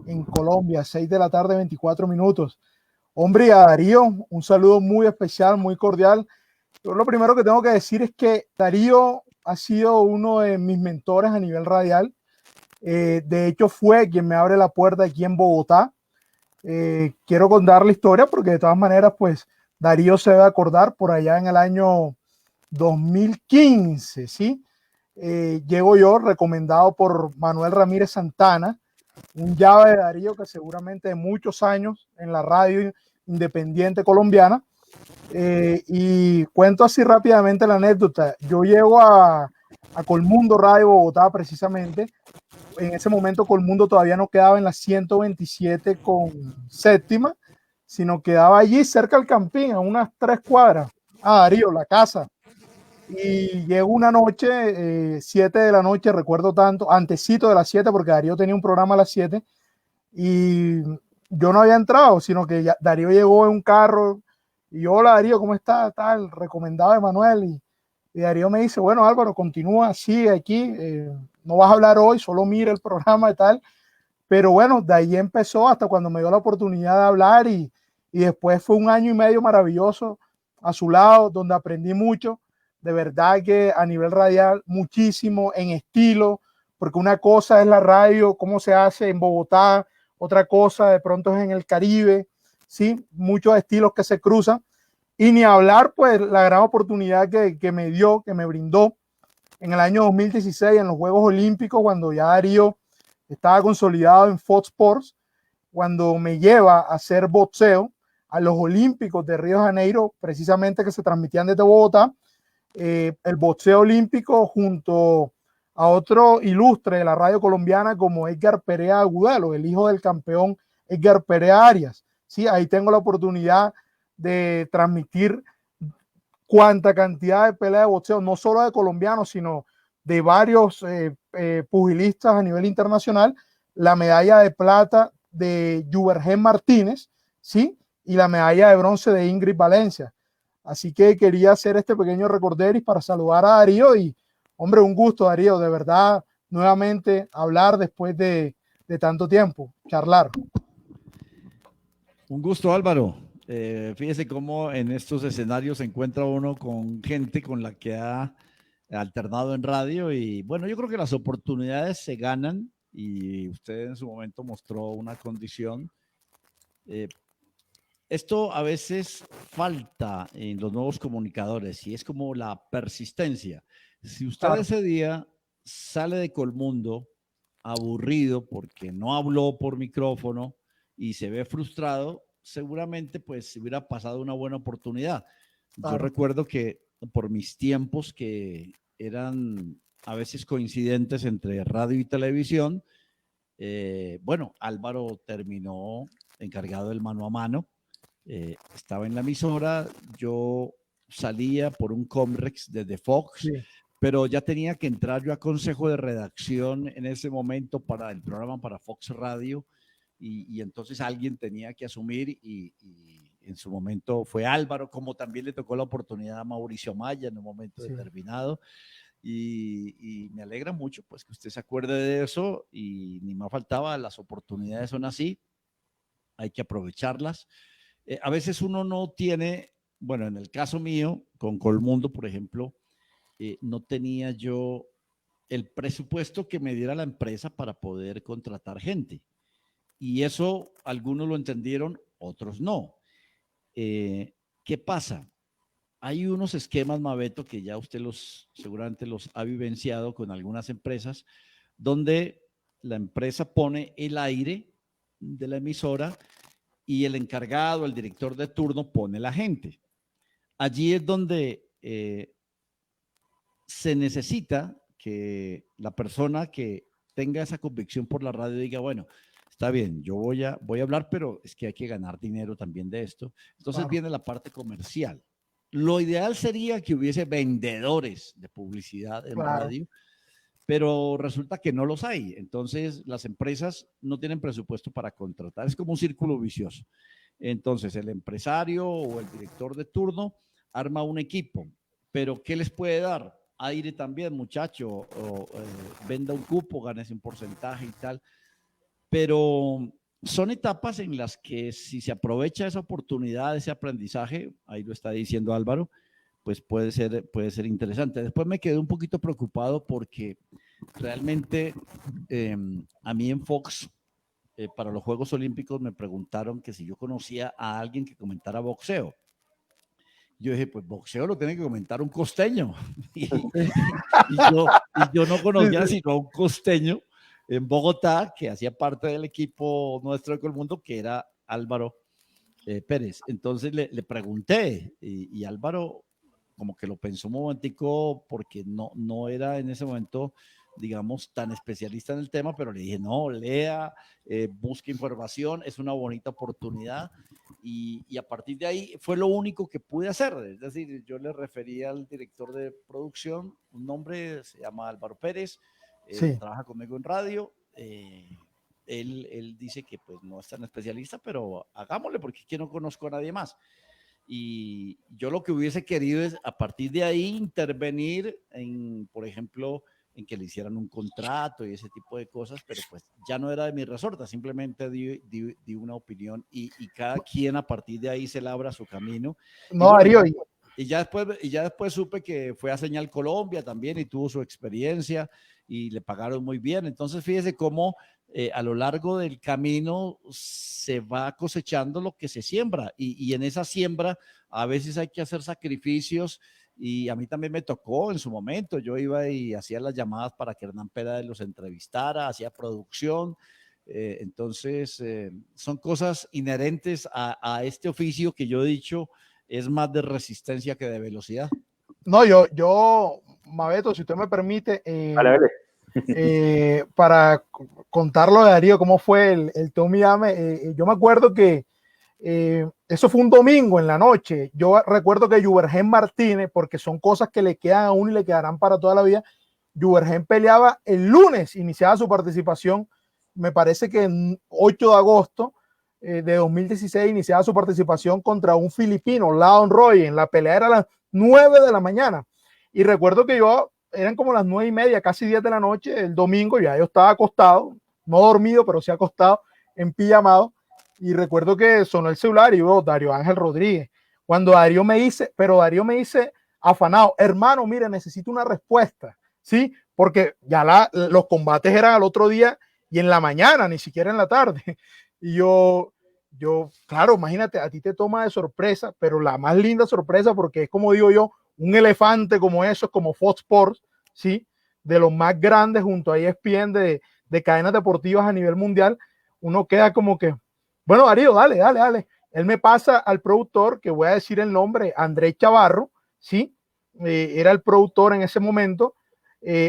en Colombia, 6 de la tarde, 24 minutos. Hombre, a Darío, un saludo muy especial, muy cordial. Yo lo primero que tengo que decir es que Darío ha sido uno de mis mentores a nivel radial. De hecho, fue quien me abre la puerta aquí en Bogotá. Quiero contar la historia porque de todas maneras, pues, Darío se debe acordar por allá en el año 2015, ¿sí? Llego yo recomendado por Manuel Ramírez Santana, un llave de Darío que seguramente de muchos años en la radio independiente colombiana, y cuento así rápidamente la anécdota. Yo llego a a Colmundo Radio Bogotá precisamente. En ese momento Colmundo todavía no quedaba en la 127 con séptima, sino quedaba allí cerca del Campín, a unas 3 cuadras. Darío, la casa. Y llegó una noche, 7 de la noche, recuerdo tanto, antesito de las 7, porque Darío tenía un programa a las 7, y yo no había entrado, sino que Darío llegó en un carro, y hola Darío, ¿cómo estás? Tal, recomendado de Manuel, y Darío me dice, bueno Álvaro, continúa, sigue aquí, no vas a hablar hoy, solo mira el programa y tal, pero bueno, de ahí empezó hasta cuando me dio la oportunidad de hablar, y después fue un año y medio maravilloso a su lado, donde aprendí mucho. De verdad que a nivel radial muchísimo en estilo, porque una cosa es la radio, cómo se hace en Bogotá, otra cosa de pronto es en el Caribe, ¿sí? Muchos estilos que se cruzan, y ni hablar pues la gran oportunidad que me dio, que me brindó en el año 2016 en los Juegos Olímpicos, cuando ya Darío estaba consolidado en Fox Sports, cuando me lleva a hacer boxeo a los Olímpicos de Río de Janeiro, precisamente que se transmitían desde Bogotá, el boxeo olímpico junto a otro ilustre de la radio colombiana como Edgar Perea Agudelo, el hijo del campeón Edgar Perea Arias. Sí, ahí tengo la oportunidad de transmitir cuánta cantidad de peleas de boxeo, no solo de colombianos, sino de varios pugilistas a nivel internacional, la medalla de plata de Juvergen Martínez, ¿sí? Y la medalla de bronce de Ingrid Valencia. Así que quería hacer este pequeño recorderis para saludar a Darío y, hombre, un gusto, Darío, de verdad, nuevamente hablar después de tanto tiempo, charlar. Un gusto, Álvaro. Fíjese cómo en estos escenarios se encuentra uno con gente con la que ha alternado en radio y bueno, yo creo que las oportunidades se ganan y usted en su momento mostró una condición. Esto a veces falta en los nuevos comunicadores y es como la persistencia. Si usted Claro. ese día sale de Colmundo aburrido porque no habló por micrófono y se ve frustrado, seguramente pues se hubiera pasado una buena oportunidad. Yo Claro. recuerdo que por mis tiempos que eran a veces coincidentes entre radio y televisión, bueno, Álvaro terminó encargado del mano a mano. Estaba en la emisora, yo salía por un Comrex desde Fox, Sí. pero ya tenía que entrar yo a consejo de redacción en ese momento para el programa para Fox Radio y entonces alguien tenía que asumir y en su momento fue Álvaro, como también le tocó la oportunidad a Mauricio Maya en un momento Sí. determinado. Y me alegra mucho pues que usted se acuerde de eso y ni más faltaba, las oportunidades son así, hay que aprovecharlas. A veces uno no tiene, bueno, en el caso mío, con Colmundo, por ejemplo, no tenía yo el presupuesto que me diera la empresa para poder contratar gente. Y eso algunos lo entendieron, otros no. ¿Qué pasa? Hay unos esquemas, Mabeto, que ya usted seguramente los ha vivenciado con algunas empresas, donde la empresa pone el aire de la emisora y el encargado, el director de turno, pone la gente. Allí es donde se necesita que la persona que tenga esa convicción por la radio diga, bueno, está bien, yo voy a hablar, pero es que hay que ganar dinero también de esto. Entonces Claro. viene la parte comercial. Lo ideal sería que hubiese vendedores de publicidad en Claro. radio, pero resulta que no los hay. Entonces las empresas no tienen presupuesto para contratar. Es como un círculo vicioso. Entonces el empresario o el director de turno arma un equipo, pero ¿qué les puede dar? Aire también, muchacho, o venda un cupo, gánese un porcentaje y tal. Pero son etapas en las que si se aprovecha esa oportunidad, ese aprendizaje, ahí lo está diciendo Álvaro, pues puede ser interesante. Después me quedé un poquito preocupado porque realmente a mí en Fox, para los Juegos Olímpicos, me preguntaron que si yo conocía a alguien que comentara boxeo. Yo dije, pues boxeo lo tiene que comentar un costeño. y yo no conocía sino a un costeño en Bogotá que hacía parte del equipo nuestro de Colmundo, que era Álvaro Pérez. Entonces le pregunté y Álvaro como que lo pensó un momentico porque no era en ese momento, digamos, tan especialista en el tema, pero le dije, no, lea, busque información, es una bonita oportunidad. Y a partir de ahí fue lo único que pude hacer. Es decir, yo le referí al director de producción, un nombre, se llama Álvaro Pérez, Sí. trabaja conmigo en radio. Él dice que pues no es tan especialista, pero hagámosle porque es que no conozco a nadie más. Y yo lo que hubiese querido es a partir de ahí intervenir en, por ejemplo, en que le hicieran un contrato y ese tipo de cosas, pero pues ya no era de mi resorte, simplemente di una opinión y cada quien a partir de ahí se labra su camino. No, Y bueno, Darío, y ya después supe que fue a Señal Colombia también y tuvo su experiencia y le pagaron muy bien. Entonces, fíjese cómo a lo largo del camino se va cosechando lo que se siembra y en esa siembra a veces hay que hacer sacrificios y a mí también me tocó en su momento. Yo iba y hacía las llamadas para que Hernán Peláez los entrevistara, hacía producción. Entonces, son cosas inherentes a este oficio que yo he dicho es más de resistencia que de velocidad. no, Mabeto, si usted me permite, Vale. para contarlo de Darío, cómo fue el Tommy Dame, yo me acuerdo que eso fue un domingo en la noche. Yo recuerdo que Juvergen Martínez, porque son cosas que le quedan a uno y le quedarán para toda la vida, Juvergen peleaba el lunes, iniciaba su participación, me parece que en 8 de agosto de 2016 iniciaba su participación contra un filipino, Leon Roy, en la pelea era a las 9 de la mañana. Y recuerdo que eran como las 9:30, casi 10 de la noche, el domingo, ya yo estaba acostado, no dormido, pero sí acostado, en pijamado, y recuerdo que sonó el celular y yo, Darío Ángel Rodríguez. Cuando Darío me dice afanado, hermano, mire, necesito una respuesta, ¿sí? Porque ya los combates eran al otro día y en la mañana, ni siquiera en la tarde. Y yo, claro, imagínate, a ti te toma de sorpresa, pero la más linda sorpresa, porque es como digo yo, un elefante como esos, como Fox Sports, ¿sí? De los más grandes junto a ESPN de cadenas deportivas a nivel mundial, uno queda como que, bueno, Darío, dale. Él me pasa al productor, que voy a decir el nombre, Andrés Chavarro, ¿sí? Era el productor en ese momento.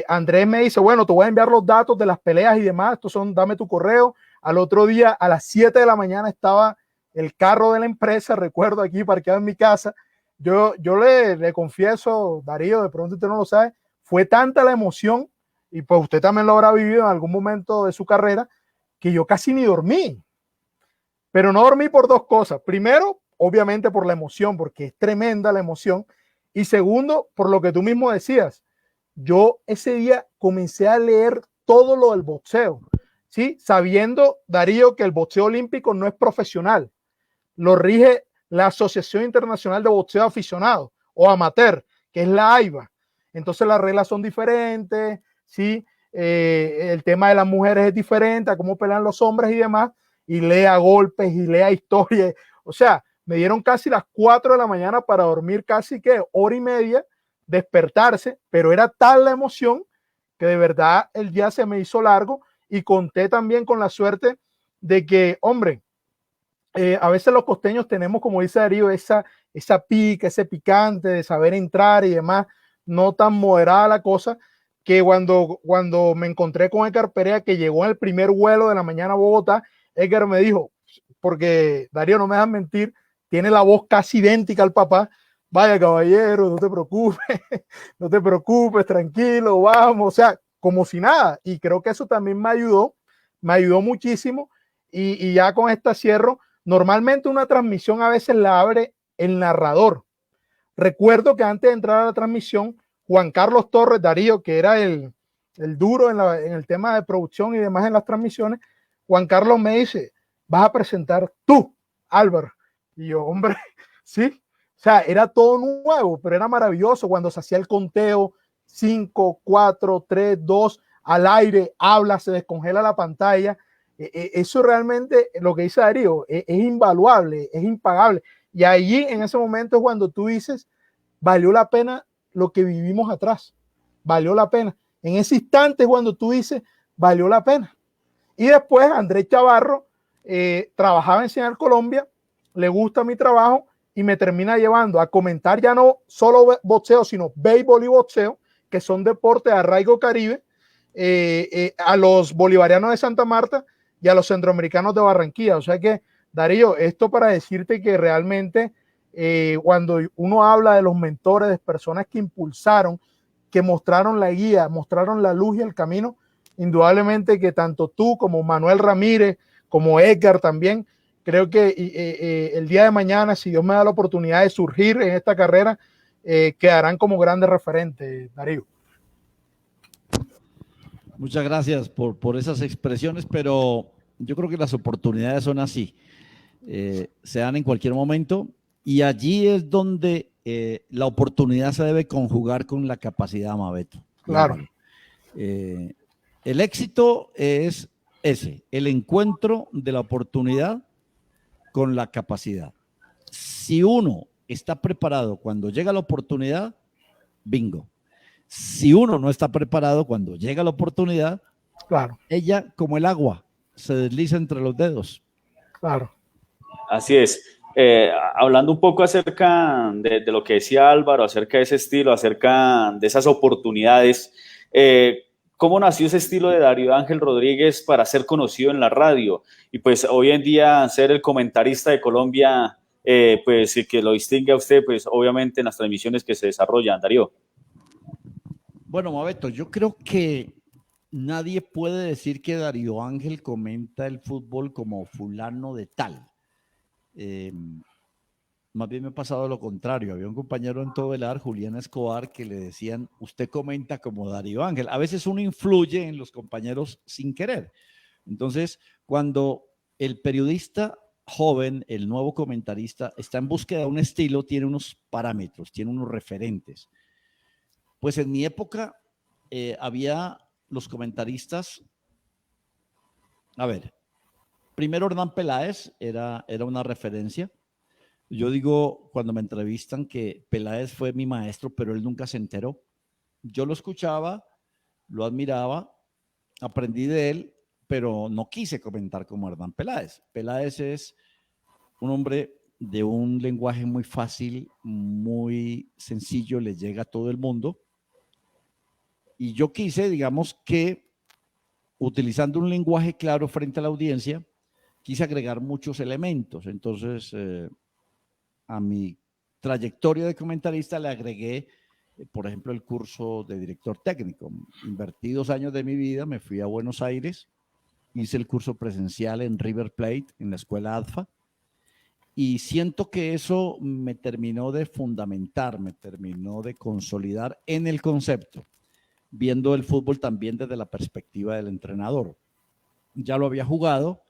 Andrés me dice, bueno, te voy a enviar los datos de las peleas y demás, dame tu correo. Al otro día, a las 7 de la mañana, estaba el carro de la empresa, recuerdo aquí parqueado en mi casa. Yo le confieso, Darío, de pronto usted no lo sabe, fue tanta la emoción, y pues usted también lo habrá vivido en algún momento de su carrera, que yo casi ni dormí. Pero no dormí por dos cosas. Primero, obviamente por la emoción, porque es tremenda la emoción. Y segundo, por lo que tú mismo decías, yo ese día comencé a leer todo lo del boxeo, ¿sí? Sabiendo, Darío, que el boxeo olímpico no es profesional, lo rige la Asociación Internacional de Boxeo Aficionado o Amateur, que es la AIBA. Entonces las reglas son diferentes, ¿sí? El tema de las mujeres es diferente, a cómo pelean los hombres y demás, y lea golpes y lea historias. O sea, me dieron casi las 4 de la mañana para dormir casi que hora y media, despertarse, pero era tal la emoción que de verdad el día se me hizo largo y conté también con la suerte de que, hombre, a veces los costeños tenemos, como dice Darío, esa pica, ese picante de saber entrar y demás, no tan moderada la cosa, que cuando me encontré con Edgar Perea, que llegó en el primer vuelo de la mañana a Bogotá, Edgar me dijo, porque Darío, no me dejas mentir, tiene la voz casi idéntica al papá, vaya caballero, no te preocupes, no te preocupes, tranquilo, vamos, o sea, como si nada, y creo que eso también me ayudó muchísimo, y ya con esta cierro. Normalmente una transmisión a veces la abre el narrador. Recuerdo que antes de entrar a la transmisión, Juan Carlos Torres, Darío, que era el duro en el tema de producción y demás en las transmisiones, Juan Carlos me dice, vas a presentar tú, Álvaro. Y yo, hombre, sí. O sea, era todo nuevo, pero era maravilloso cuando se hacía el conteo, 5, 4, 3, 2, al aire, habla, se descongela la pantalla. Eso realmente, lo que dice Darío, es invaluable, es impagable. Y allí, en ese momento, es cuando tú dices, valió la pena lo que vivimos atrás, valió la pena. En ese instante es cuando tú dices, valió la pena. Y después Andrés Chavarro trabajaba en Señal Colombia, le gusta mi trabajo y me termina llevando a comentar ya no solo boxeo, sino béisbol y boxeo, que son deportes de arraigo caribe, a los bolivarianos de Santa Marta y a los centroamericanos de Barranquilla. O sea que, Darío, esto para decirte que realmente cuando uno habla de los mentores, de personas que impulsaron, que mostraron la guía, mostraron la luz y el camino, indudablemente que tanto tú como Manuel Ramírez, como Edgar también, creo que el día de mañana, si Dios me da la oportunidad de surgir en esta carrera, quedarán como grandes referentes, Darío. Muchas gracias por esas expresiones, pero yo creo que las oportunidades son así. Se dan en cualquier momento y allí es donde la oportunidad se debe conjugar con la capacidad, Mabeto. Claro. El éxito es ese, el encuentro de la oportunidad con la capacidad. Si uno está preparado cuando llega la oportunidad, bingo. Si uno no está preparado cuando llega la oportunidad, claro, ella, como el agua, se desliza entre los dedos. Claro. Así es. Hablando un poco acerca de lo que decía Álvaro, acerca de ese estilo, acerca de esas oportunidades, ¿cómo nació ese estilo de Darío Ángel Rodríguez para ser conocido en la radio? Y pues hoy en día ser el comentarista de Colombia, pues que lo distingue a usted, pues obviamente en las transmisiones que se desarrollan, Darío. Bueno, Mabeto, yo creo que nadie puede decir que Darío Ángel comenta el fútbol como fulano de tal. Más bien me ha pasado lo contrario. Había un compañero en Tobelar, Julián Escobar, que le decían, usted comenta como Darío Ángel. A veces uno influye en los compañeros sin querer. Entonces, cuando el periodista joven, el nuevo comentarista, está en búsqueda de un estilo, tiene unos parámetros, tiene unos referentes. Pues en mi época había los comentaristas, a ver, primero Hernán Peláez era una referencia. Yo digo cuando me entrevistan que Peláez fue mi maestro, pero él nunca se enteró. Yo lo escuchaba, lo admiraba, aprendí de él, pero no quise comentar como Hernán Peláez. Peláez es un hombre de un lenguaje muy fácil, muy sencillo, le llega a todo el mundo. Y yo quise, digamos que, utilizando un lenguaje claro frente a la audiencia, quise agregar muchos elementos. Entonces, a mi trayectoria de comentarista le agregué, por ejemplo, el curso de director técnico. Invertí 2 años de mi vida, me fui a Buenos Aires, hice el curso presencial en River Plate, en la escuela ADFA, y siento que eso me terminó de fundamentar, me terminó de consolidar en el concepto, viendo el fútbol también desde la perspectiva del entrenador. Ya lo había jugado,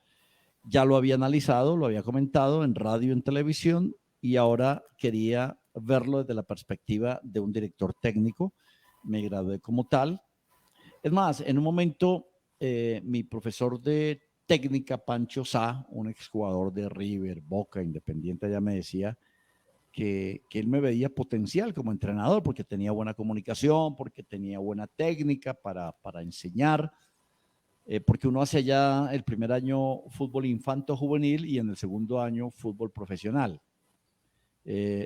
ya lo había analizado, lo había comentado en radio y en televisión, y ahora quería verlo desde la perspectiva de un director técnico. Me gradué como tal. Es más, en un momento, mi profesor de técnica, Pancho Sá, un exjugador de River, Boca, Independiente, ya me decía que él me veía potencial como entrenador porque tenía buena comunicación, porque tenía buena técnica para enseñar, porque uno hace ya el primer año fútbol infanto-juvenil y en el segundo año fútbol profesional.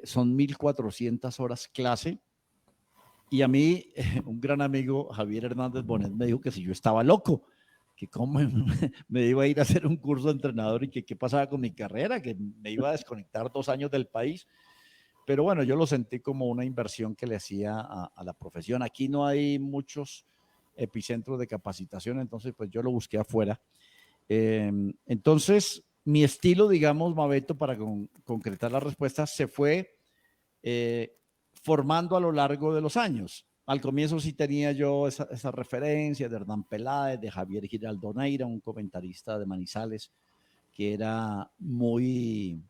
Son 1.400 horas clase. Y a mí, un gran amigo, Javier Hernández Bonet, me dijo que si yo estaba loco, que cómo me iba a ir a hacer un curso de entrenador y que qué pasaba con mi carrera, que me iba a desconectar 2 años del país. Pero bueno, yo lo sentí como una inversión que le hacía a la profesión. Aquí no hay muchos epicentros de capacitación, entonces pues yo lo busqué afuera. Entonces, mi estilo, digamos, Mabeto, para concretar la respuesta, se fue formando a lo largo de los años. Al comienzo sí tenía yo esa referencia de Hernán Peláez, de Javier Giraldo Neira, un comentarista de Manizales que era muy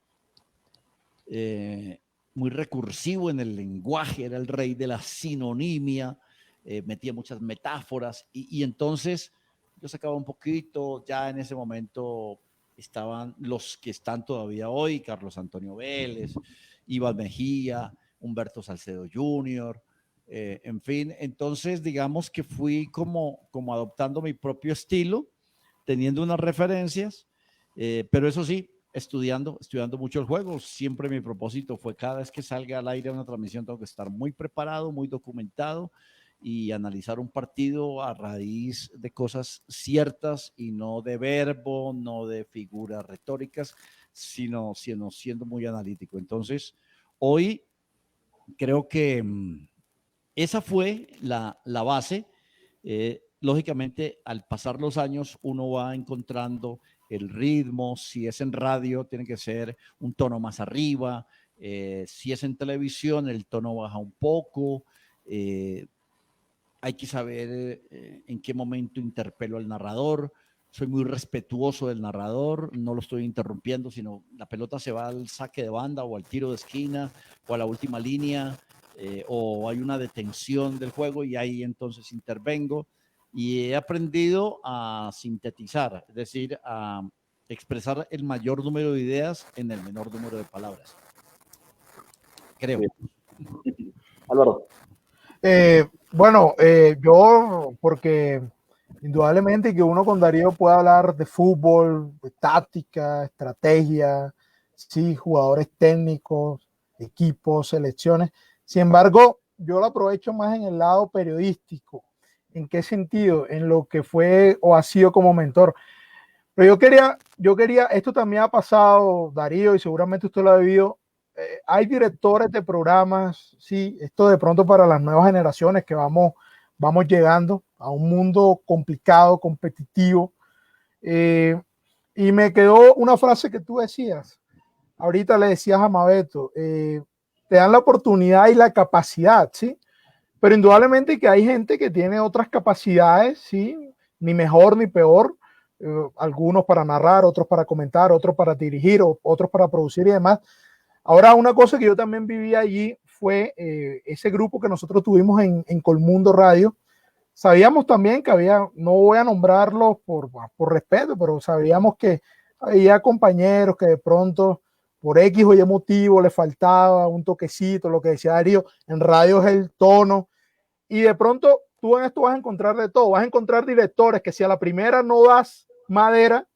recursivo en el lenguaje, era el rey de la sinonimia, metía muchas metáforas y entonces yo sacaba un poquito, ya en ese momento estaban los que están todavía hoy, Carlos Antonio Vélez, Iván Mejía, Humberto Salcedo Jr., en fin, entonces digamos que fui como adoptando mi propio estilo, teniendo unas referencias, pero eso sí, estudiando mucho el juego. Siempre mi propósito fue cada vez que salga al aire una transmisión tengo que estar muy preparado, muy documentado y analizar un partido a raíz de cosas ciertas y no de verbo, no de figuras retóricas, sino siendo muy analítico. Entonces, hoy creo que esa fue la base. Lógicamente, al pasar los años, uno va encontrando el ritmo. Si es en radio, tiene que ser un tono más arriba. Si es en televisión, el tono baja un poco. Hay que saber en qué momento interpelo al narrador. Soy muy respetuoso del narrador, no lo estoy interrumpiendo, sino la pelota se va al saque de banda o al tiro de esquina o a la última línea, o hay una detención del juego y ahí entonces intervengo. Y he aprendido a sintetizar, es decir, a expresar el mayor número de ideas en el menor número de palabras. Creo. Álvaro. Bueno, yo, porque indudablemente que uno con Darío puede hablar de fútbol, de táctica, estrategia, sí, jugadores técnicos, equipos, selecciones. Sin embargo, yo lo aprovecho más en el lado periodístico. ¿En qué sentido? En lo que fue o ha sido como mentor. Pero yo quería, esto también ha pasado, Darío, y seguramente usted lo ha vivido. Hay directores de programas, sí, esto de pronto para las nuevas generaciones que vamos llegando a un mundo complicado, competitivo. Y me quedó una frase que tú decías, ahorita le decías a Mabeto, te dan la oportunidad y la capacidad, ¿sí? Pero indudablemente que hay gente que tiene otras capacidades, ¿sí? Ni mejor ni peor, algunos para narrar, otros para comentar, otros para dirigir, otros para producir y demás. Ahora, una cosa que yo también viví allí fue ese grupo que nosotros tuvimos en Colmundo Radio. Sabíamos también que había, no voy a nombrarlos por respeto, pero sabíamos que había compañeros que de pronto por X o Y motivo le faltaba un toquecito, lo que decía Darío, en radio es el tono, y de pronto tú en esto vas a encontrar de todo, vas a encontrar directores que si a la primera no das madera,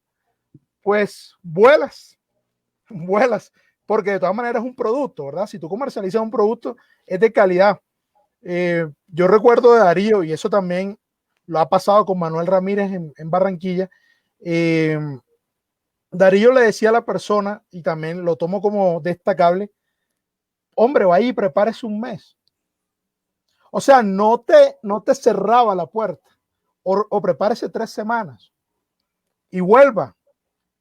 pues vuelas, porque de todas maneras es un producto, ¿verdad? Si tú comercializas un producto, es de calidad. Yo recuerdo de Darío, y eso también lo ha pasado con Manuel Ramírez en Barranquilla. Darío le decía a la persona, y también lo tomo como destacable, hombre, vaya y prepárese un mes. O sea, no te cerraba la puerta, o prepárese 3 semanas y vuelva.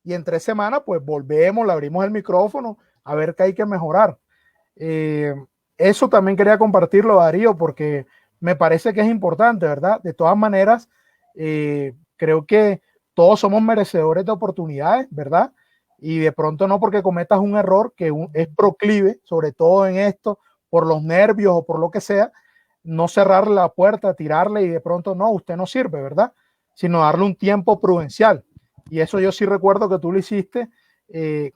Y en 3 semanas, pues volvemos, le abrimos el micrófono a ver qué hay que mejorar. Eso también quería compartirlo, Darío, porque me parece que es importante, ¿verdad? De todas maneras, creo que todos somos merecedores de oportunidades, ¿verdad? Y de pronto no porque cometas un error que es proclive, sobre todo en esto, por los nervios o por lo que sea, no cerrarle la puerta, tirarle y de pronto no, usted no sirve, ¿verdad? Sino darle un tiempo prudencial. Y eso yo sí recuerdo que tú lo hiciste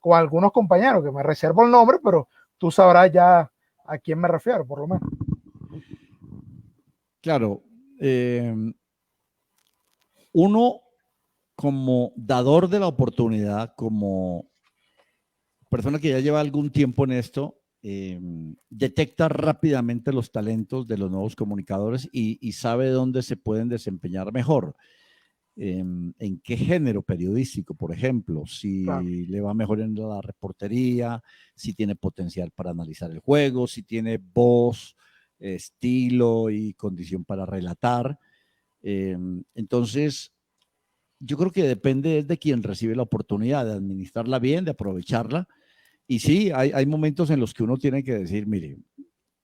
con algunos compañeros, que me reservo el nombre, pero tú sabrás ya a quién me refiero, por lo menos. Claro. Uno como dador de la oportunidad, como persona que ya lleva algún tiempo en esto, detecta rápidamente los talentos de los nuevos comunicadores y sabe dónde se pueden desempeñar mejor. En qué género periodístico, por ejemplo, si claro, le va mejor en la reportería, si tiene potencial para analizar el juego, si tiene voz, estilo y condición para relatar. Entonces, yo creo que depende de quien recibe la oportunidad de administrarla bien, de aprovecharla. Y sí, hay momentos en los que uno tiene que decir, mire,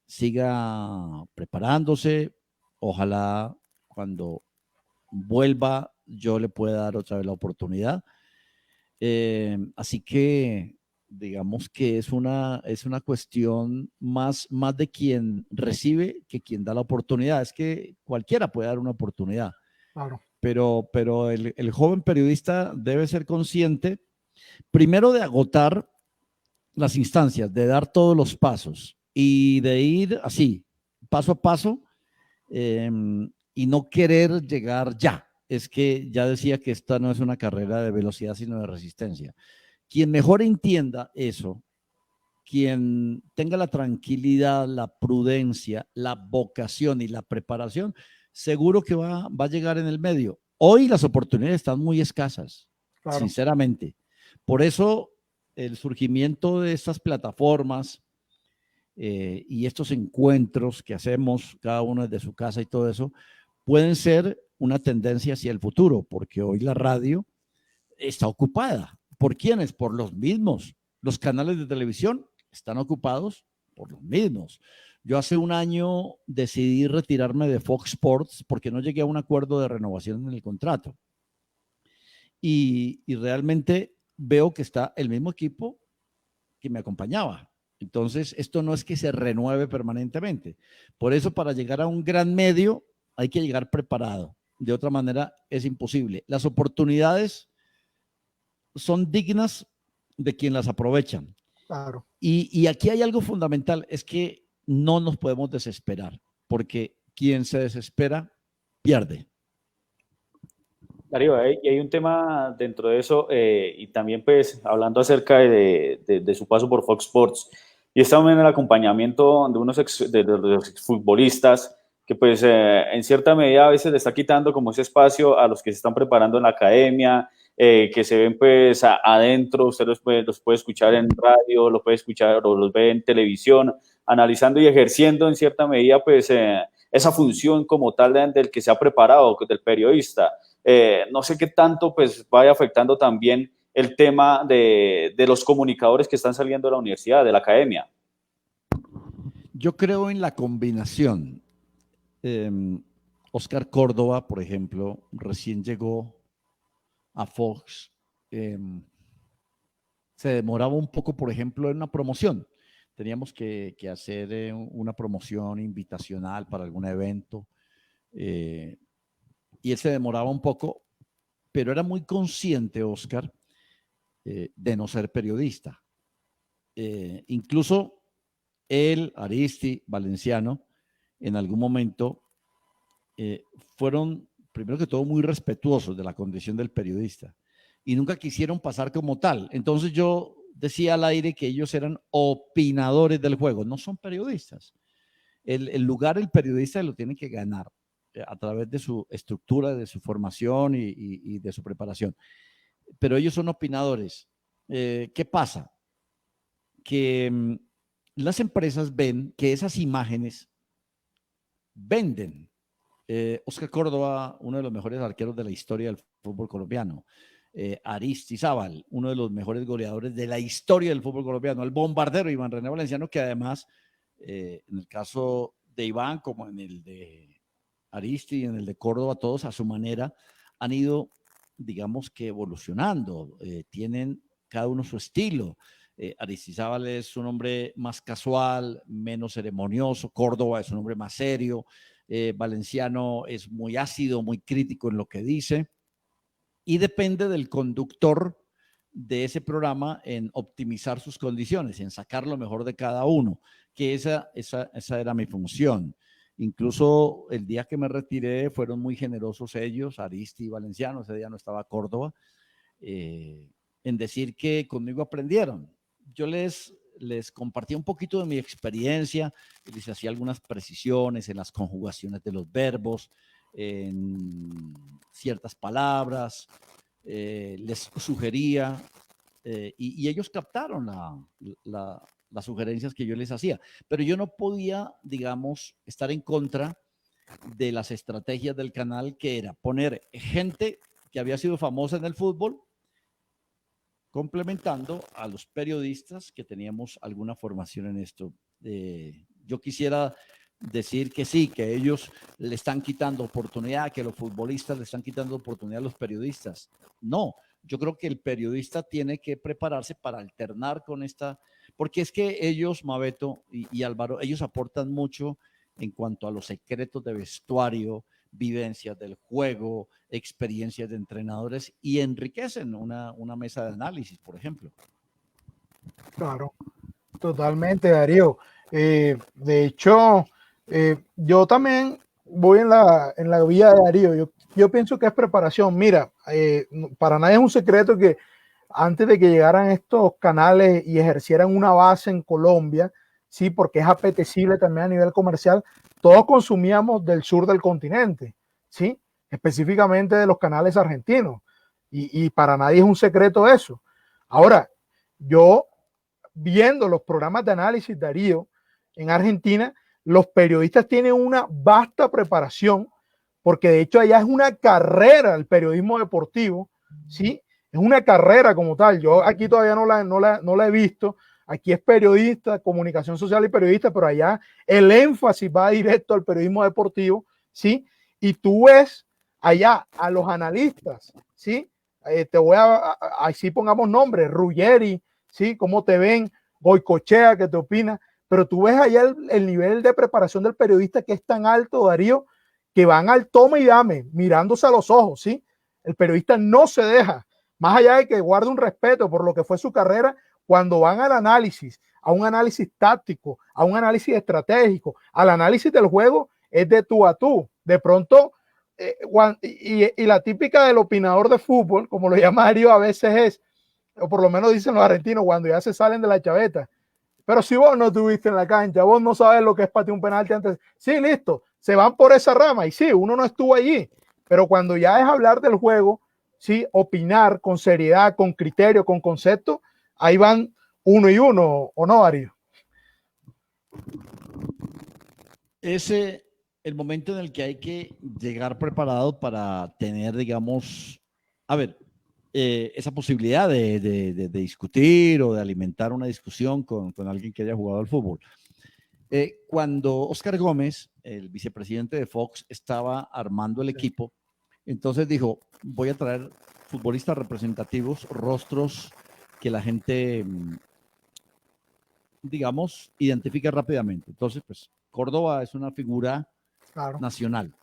siga preparándose, ojalá cuando vuelva yo le pueda dar otra vez la oportunidad. Así que digamos que es una cuestión más de quien recibe que quien da la oportunidad. Es que cualquiera puede dar una oportunidad. Claro. Pero el joven periodista debe ser consciente, primero, de agotar las instancias, de dar todos los pasos y de ir así, paso a paso, y no querer llegar ya. Es que ya decía que esta no es una carrera de velocidad, sino de resistencia. Quien mejor entienda eso, quien tenga la tranquilidad, la prudencia, la vocación y la preparación, seguro que va a llegar en el medio. Hoy las oportunidades están muy escasas, claro, sinceramente. Por eso el surgimiento de estas plataformas y estos encuentros que hacemos cada uno desde su casa y todo eso, pueden ser una tendencia hacia el futuro, porque hoy la radio está ocupada. ¿Por quiénes? Por los mismos. Los canales de televisión están ocupados por los mismos. Yo hace un año decidí retirarme de Fox Sports porque no llegué a un acuerdo de renovación en el contrato. Y realmente veo que está el mismo equipo que me acompañaba. Entonces, esto no es que se renueve permanentemente. Por eso, para llegar a un gran medio, hay que llegar preparado. De otra manera, es imposible. Las oportunidades son dignas de quien las aprovechan. Claro. Y aquí hay algo fundamental, es que no nos podemos desesperar, porque quien se desespera, pierde. Darío, y hay un tema dentro de eso, y también pues hablando acerca de su paso por Fox Sports, y está también el acompañamiento de de los exfutbolistas, que pues en cierta medida a veces le está quitando como ese espacio a los que se están preparando en la academia, que se ven pues adentro, usted los puede escuchar en radio, los puede escuchar o los ve en televisión, analizando y ejerciendo en cierta medida pues esa función como tal del que se ha preparado, del periodista. No sé qué tanto pues vaya afectando también el tema de los comunicadores que están saliendo de la universidad, de la academia. Yo creo en la combinación. Oscar Córdoba, por ejemplo, recién llegó a Fox, se demoraba un poco, por ejemplo, en una promoción. Teníamos que hacer una promoción invitacional para algún evento, y él se demoraba un poco, pero era muy consciente, Oscar, de no ser periodista. Incluso él, Aristi, Valenciano, en algún momento fueron, primero que todo, muy respetuosos de la condición del periodista y nunca quisieron pasar como tal. Entonces yo decía al aire que ellos eran opinadores del juego, no son periodistas. El lugar el periodista lo tiene que ganar a través de su estructura, de su formación y de su preparación. Pero ellos son opinadores. ¿Qué pasa? Que las empresas ven que esas imágenes venden. Oscar Córdoba, uno de los mejores arqueros de la historia del fútbol colombiano. Aristizábal, uno de los mejores goleadores de la historia del fútbol colombiano. El bombardero Iván René Valenciano, que además, en el caso de Iván, como en el de Aristi y en el de Córdoba, todos a su manera han ido, digamos que evolucionando. Tienen cada uno su estilo. Aristizábal es un hombre más casual, menos ceremonioso. Córdoba es un hombre más serio. Valenciano es muy ácido, muy crítico en lo que dice, y depende del conductor de ese programa en optimizar sus condiciones, en sacar lo mejor de cada uno, que esa era mi función. Incluso el día que me retiré fueron muy generosos ellos, Aristi y Valenciano, ese día no estaba Córdoba, en decir que conmigo aprendieron. Yo les compartí un poquito de mi experiencia, les hacía algunas precisiones en las conjugaciones de los verbos, en ciertas palabras, les sugería, y ellos captaron las sugerencias que yo les hacía, pero yo no podía, digamos, estar en contra de las estrategias del canal, que era poner gente que había sido famosa en el fútbol, complementando a los periodistas que teníamos alguna formación en esto. Yo quisiera decir que sí, que ellos le están quitando oportunidad, que los futbolistas le están quitando oportunidad a los periodistas. No, yo creo que el periodista tiene que prepararse para alternar con esta, porque es que ellos, Mabeto y Álvaro, ellos aportan mucho en cuanto a los secretos de vestuario, vivencias del juego, experiencias de entrenadores, y enriquecen una mesa de análisis, por ejemplo. Claro, totalmente, Darío. De hecho, yo también voy en la vía de Darío. Yo pienso que es preparación. Mira, para nadie es un secreto que antes de que llegaran estos canales y ejercieran una base en Colombia, sí, porque es apetecible también a nivel comercial, todos consumíamos del sur del continente, sí, específicamente de los canales argentinos, y para nadie es un secreto eso. Ahora, yo viendo los programas de análisis, Darío, en Argentina, los periodistas tienen una vasta preparación, porque de hecho allá es una carrera el periodismo deportivo, ¿sí? Es una carrera como tal. Yo aquí todavía no la he visto. Aquí es periodista, comunicación social y periodista, pero allá el énfasis va directo al periodismo deportivo, ¿sí? Y tú ves allá a los analistas, ¿sí? Te voy así pongamos nombres, Ruggeri, ¿sí? ¿Cómo te ven? Goicoechea, ¿qué te opina? Pero tú ves allá el nivel de preparación del periodista que es tan alto, Darío, que van al toma y dame, mirándose a los ojos, ¿sí? El periodista no se deja, más allá de que guarde un respeto por lo que fue su carrera, cuando van al análisis, a un análisis táctico, a un análisis estratégico, al análisis del juego, es de tú a tú. De pronto, y la típica del opinador de fútbol, como lo llama Darío, a veces es, o por lo menos dicen los argentinos, cuando ya se salen de la chaveta, pero si vos no estuviste en la cancha, vos no sabes lo que es patear un penalti antes, sí, listo, se van por esa rama, y sí, uno no estuvo allí, pero cuando ya es hablar del juego, sí, opinar con seriedad, con criterio, con concepto, ahí van uno y uno, ¿o no, Darío? Ese el momento en el que hay que llegar preparado para tener, digamos, a ver, esa posibilidad de discutir o de alimentar una discusión con alguien que haya jugado al fútbol. Cuando Oscar Gómez, el vicepresidente de Fox, estaba armando el equipo, entonces dijo, voy a traer futbolistas representativos, rostros que la gente, digamos, identifique rápidamente. Entonces, pues, Córdoba es una figura nacional.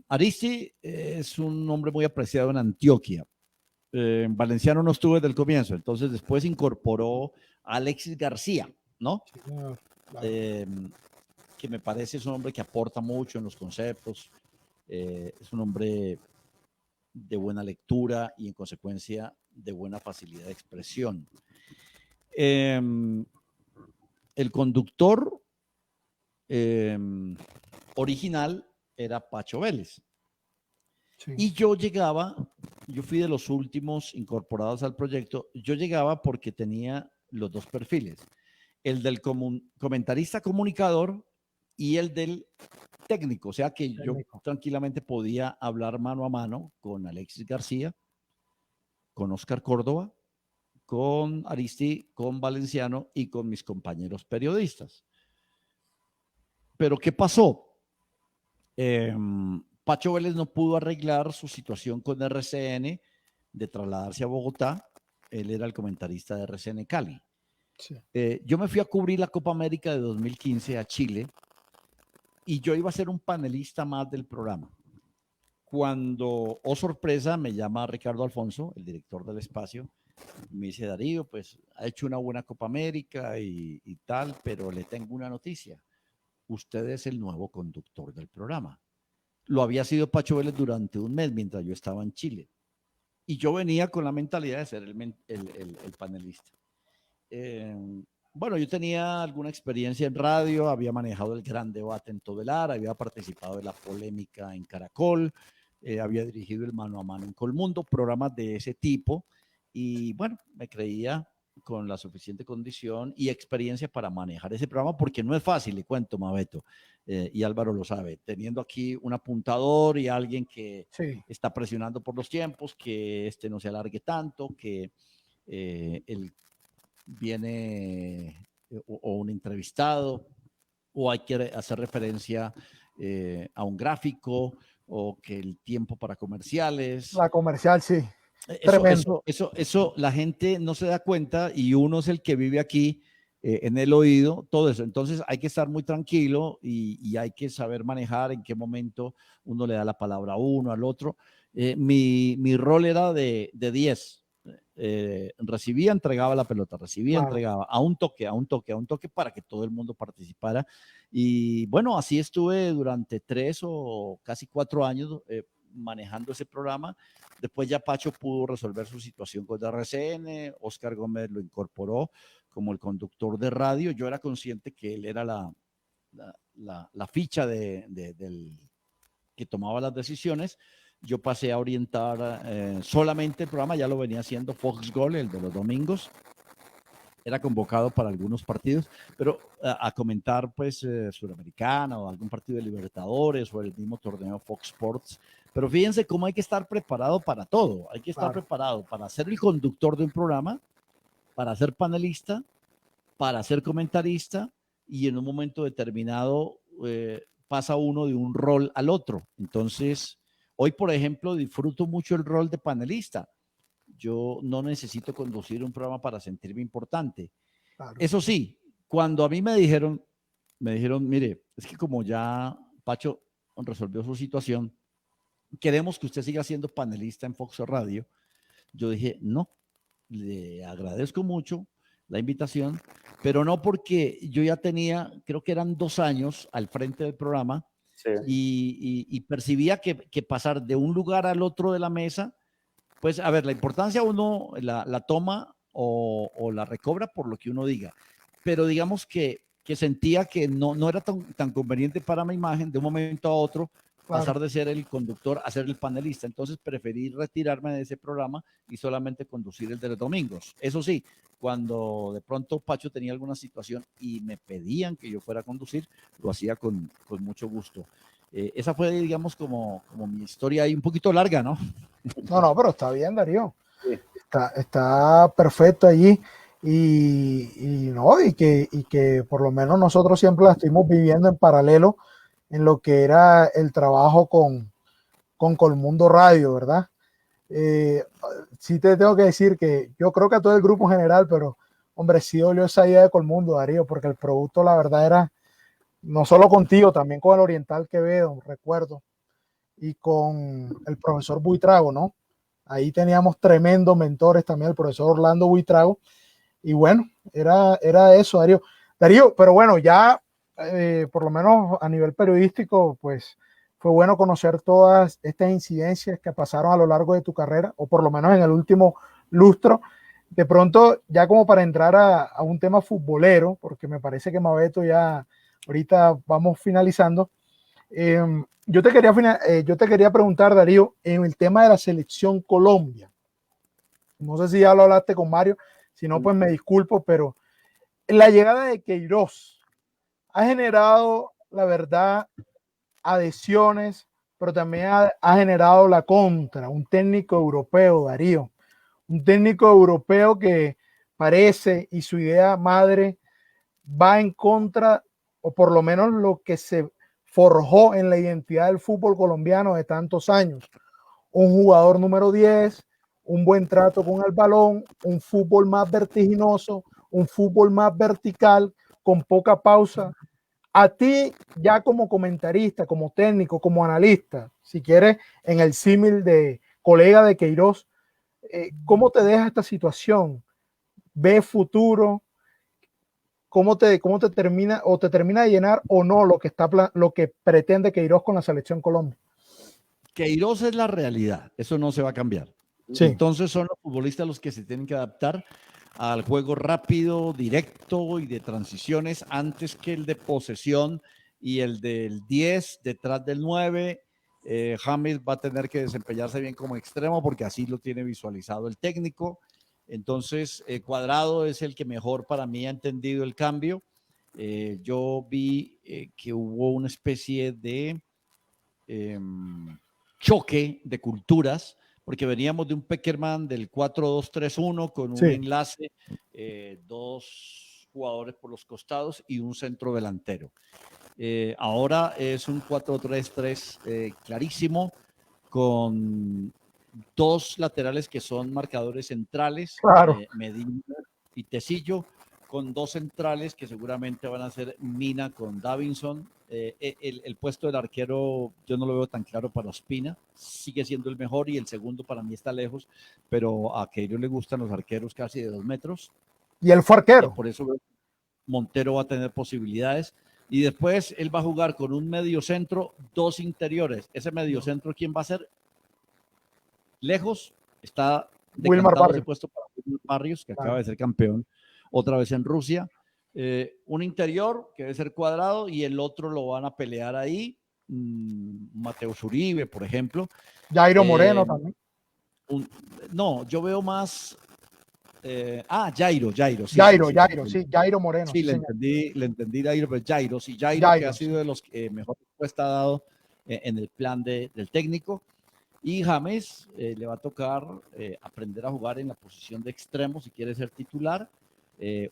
Aristi es un hombre muy apreciado en Antioquia. En Valenciano no estuvo desde el comienzo, entonces después incorporó a Alexis García, ¿no? Que me parece es un hombre que aporta mucho en los conceptos, es un hombre de buena lectura y en consecuencia de buena facilidad de expresión. El conductor original era Pacho Vélez. Sí. Y yo fui de los últimos incorporados al proyecto, yo llegaba porque tenía los dos perfiles, el del comentarista comunicador y el del técnico, o sea que yo tranquilamente podía hablar mano a mano con Alexis García, con Oscar Córdoba, con Aristi, con Valenciano y con mis compañeros periodistas. Pero ¿qué pasó? Pacho Vélez no pudo arreglar su situación con RCN de trasladarse a Bogotá. Él era el comentarista de RCN Cali. Sí. Yo me fui a cubrir la Copa América de 2015 a Chile y yo iba a ser un panelista más del programa. Cuando, oh sorpresa, me llama Ricardo Alfonso, el director del espacio, me dice, Darío, pues ha hecho una buena Copa América y tal, pero le tengo una noticia. Usted es el nuevo conductor del programa. Lo había sido Pacho Vélez durante un mes mientras yo estaba en Chile. Y yo venía con la mentalidad de ser el panelista. Bueno, yo tenía alguna experiencia en radio, había manejado el gran debate en Todelar, había participado de la polémica en Caracol, había dirigido el mano a mano en Colmundo, programas de ese tipo. Y bueno, me creía con la suficiente condición y experiencia para manejar ese programa, porque no es fácil, le cuento, Mabeto, y Álvaro lo sabe, teniendo aquí un apuntador y alguien que está presionando por los tiempos, que no se alargue tanto, que viene o un entrevistado, o hay que hacer referencia a un gráfico, o que el tiempo para comerciales. La comercial, sí. Eso la gente no se da cuenta y uno es el que vive aquí en el oído, todo eso. Entonces hay que estar muy tranquilo y hay que saber manejar en qué momento uno le da la palabra a uno, al otro. Mi rol era de 10. Recibía, entregaba la pelota, recibía, entregaba, a un toque para que todo el mundo participara. Y bueno, así estuve durante 3 o casi 4 años manejando ese programa. Después ya Pacho pudo resolver su situación con RCN, Oscar Gómez lo incorporó como el conductor de radio. Yo era consciente que él era la ficha del que tomaba las decisiones. Yo pasé a orientar solamente el programa, ya lo venía haciendo Fox Gol, el de los domingos. Era convocado para algunos partidos, pero a comentar pues Suramericana o algún partido de Libertadores o el mismo torneo Fox Sports. Pero fíjense cómo hay que estar preparado para todo. Hay que estar preparado para ser el conductor de un programa, para ser panelista, para ser comentarista, y en un momento determinado pasa uno de un rol al otro. Entonces, hoy, por ejemplo, disfruto mucho el rol de panelista. Yo no necesito conducir un programa para sentirme importante. Claro. Eso sí, cuando a mí me dijeron, mire, es que como ya Pacho resolvió su situación, queremos que usted siga siendo panelista en Fox Radio. Yo dije, no, le agradezco mucho la invitación, pero no, porque yo ya tenía, creo que eran 2 años al frente del programa, sí, y percibía que pasar de un lugar al otro de la mesa, pues, a ver, la importancia uno la toma o la recobra por lo que uno diga, pero digamos que sentía que no era tan conveniente para mi imagen de un momento a otro pasar de ser el conductor a ser el panelista. Entonces preferí retirarme de ese programa y solamente conducir el de los domingos. Eso sí, cuando de pronto Pacho tenía alguna situación y me pedían que yo fuera a conducir, lo hacía con mucho gusto. Esa fue, digamos, como mi historia ahí un poquito larga, ¿no? No, pero está bien, Darío. Sí. Está perfecto allí. Y que por lo menos nosotros siempre la estuvimos viviendo en paralelo en lo que era el trabajo con Colmundo Radio, ¿verdad? Sí te tengo que decir que yo creo que a todo el grupo en general, pero hombre, sí dolió esa idea de Colmundo, Darío, porque el producto, la verdad, era no solo contigo, también con el Oriental Quevedo, recuerdo, y con el profesor Buitrago, ¿no? Ahí teníamos tremendos mentores también, el profesor Orlando Buitrago, y bueno, era eso, Darío. Darío, pero bueno, ya por lo menos a nivel periodístico, pues fue bueno conocer todas estas incidencias que pasaron a lo largo de tu carrera, o por lo menos en el último lustro. De pronto, ya como para entrar a un tema futbolero, porque me parece que Mabeto ya ahorita vamos finalizando. Yo te quería preguntar, Darío, en el tema de la selección Colombia. No sé si ya lo hablaste con Mario, si no, pues me disculpo, pero la llegada de Queiroz ha generado, la verdad, adhesiones, pero también ha generado la contra. Un técnico europeo, Darío, un técnico europeo que parece, y su idea madre va en contra, o por lo menos lo que se forjó en la identidad del fútbol colombiano de tantos años. Un jugador número 10, un buen trato con el balón, un fútbol más vertiginoso, un fútbol más vertical, con poca pausa. A ti, ya como comentarista, como técnico, como analista, si quieres, en el símil de colega de Queiroz, ¿cómo te deja esta situación? ¿Ves futuro? ¿Cómo te termina, o te termina de llenar o no lo que pretende Queiroz con la selección Colombia? Queiroz es la realidad, eso no se va a cambiar. Sí. Entonces son los futbolistas los que se tienen que adaptar al juego rápido, directo y de transiciones antes que el de posesión y el del 10 detrás del 9. James va a tener que desempeñarse bien como extremo porque así lo tiene visualizado el técnico. Entonces, Cuadrado es el que mejor para mí ha entendido el cambio. Yo vi que hubo una especie de choque de culturas, porque veníamos de un Peckerman del 4-2-3-1 con un enlace, 2 jugadores por los costados y un centro delantero. Ahora es un 4-3-3 clarísimo, con 2 laterales que son marcadores centrales, claro. Medina y Tecillo, con 2 centrales que seguramente van a ser Mina con Davinson. El puesto del arquero yo no lo veo tan claro para Ospina, sigue siendo el mejor y el segundo para mí está lejos, pero a Queiroz le gustan los arqueros casi de 2 metros. Y él fue arquero. Por eso Montero va a tener posibilidades. Y después él va a jugar con un medio centro, 2 interiores. Ese medio centro, ¿quién va a ser? Lejos está Wilmar decantado ese Barrios. puesto para Wilmar Barrios, que Claro. acaba de ser campeón otra vez en Rusia. Un interior que debe ser Cuadrado y el otro lo van a pelear ahí. Mateus Uribe, por ejemplo. Jairo Moreno también. No, yo veo más. Jairo, sí. Jairo Moreno. Sí, sí, le entendí Jairo, pero Jairo, que ha sido de los que mejor respuesta ha dado en el plan del técnico. Y James le va a tocar aprender a jugar en la posición de extremo si quiere ser titular.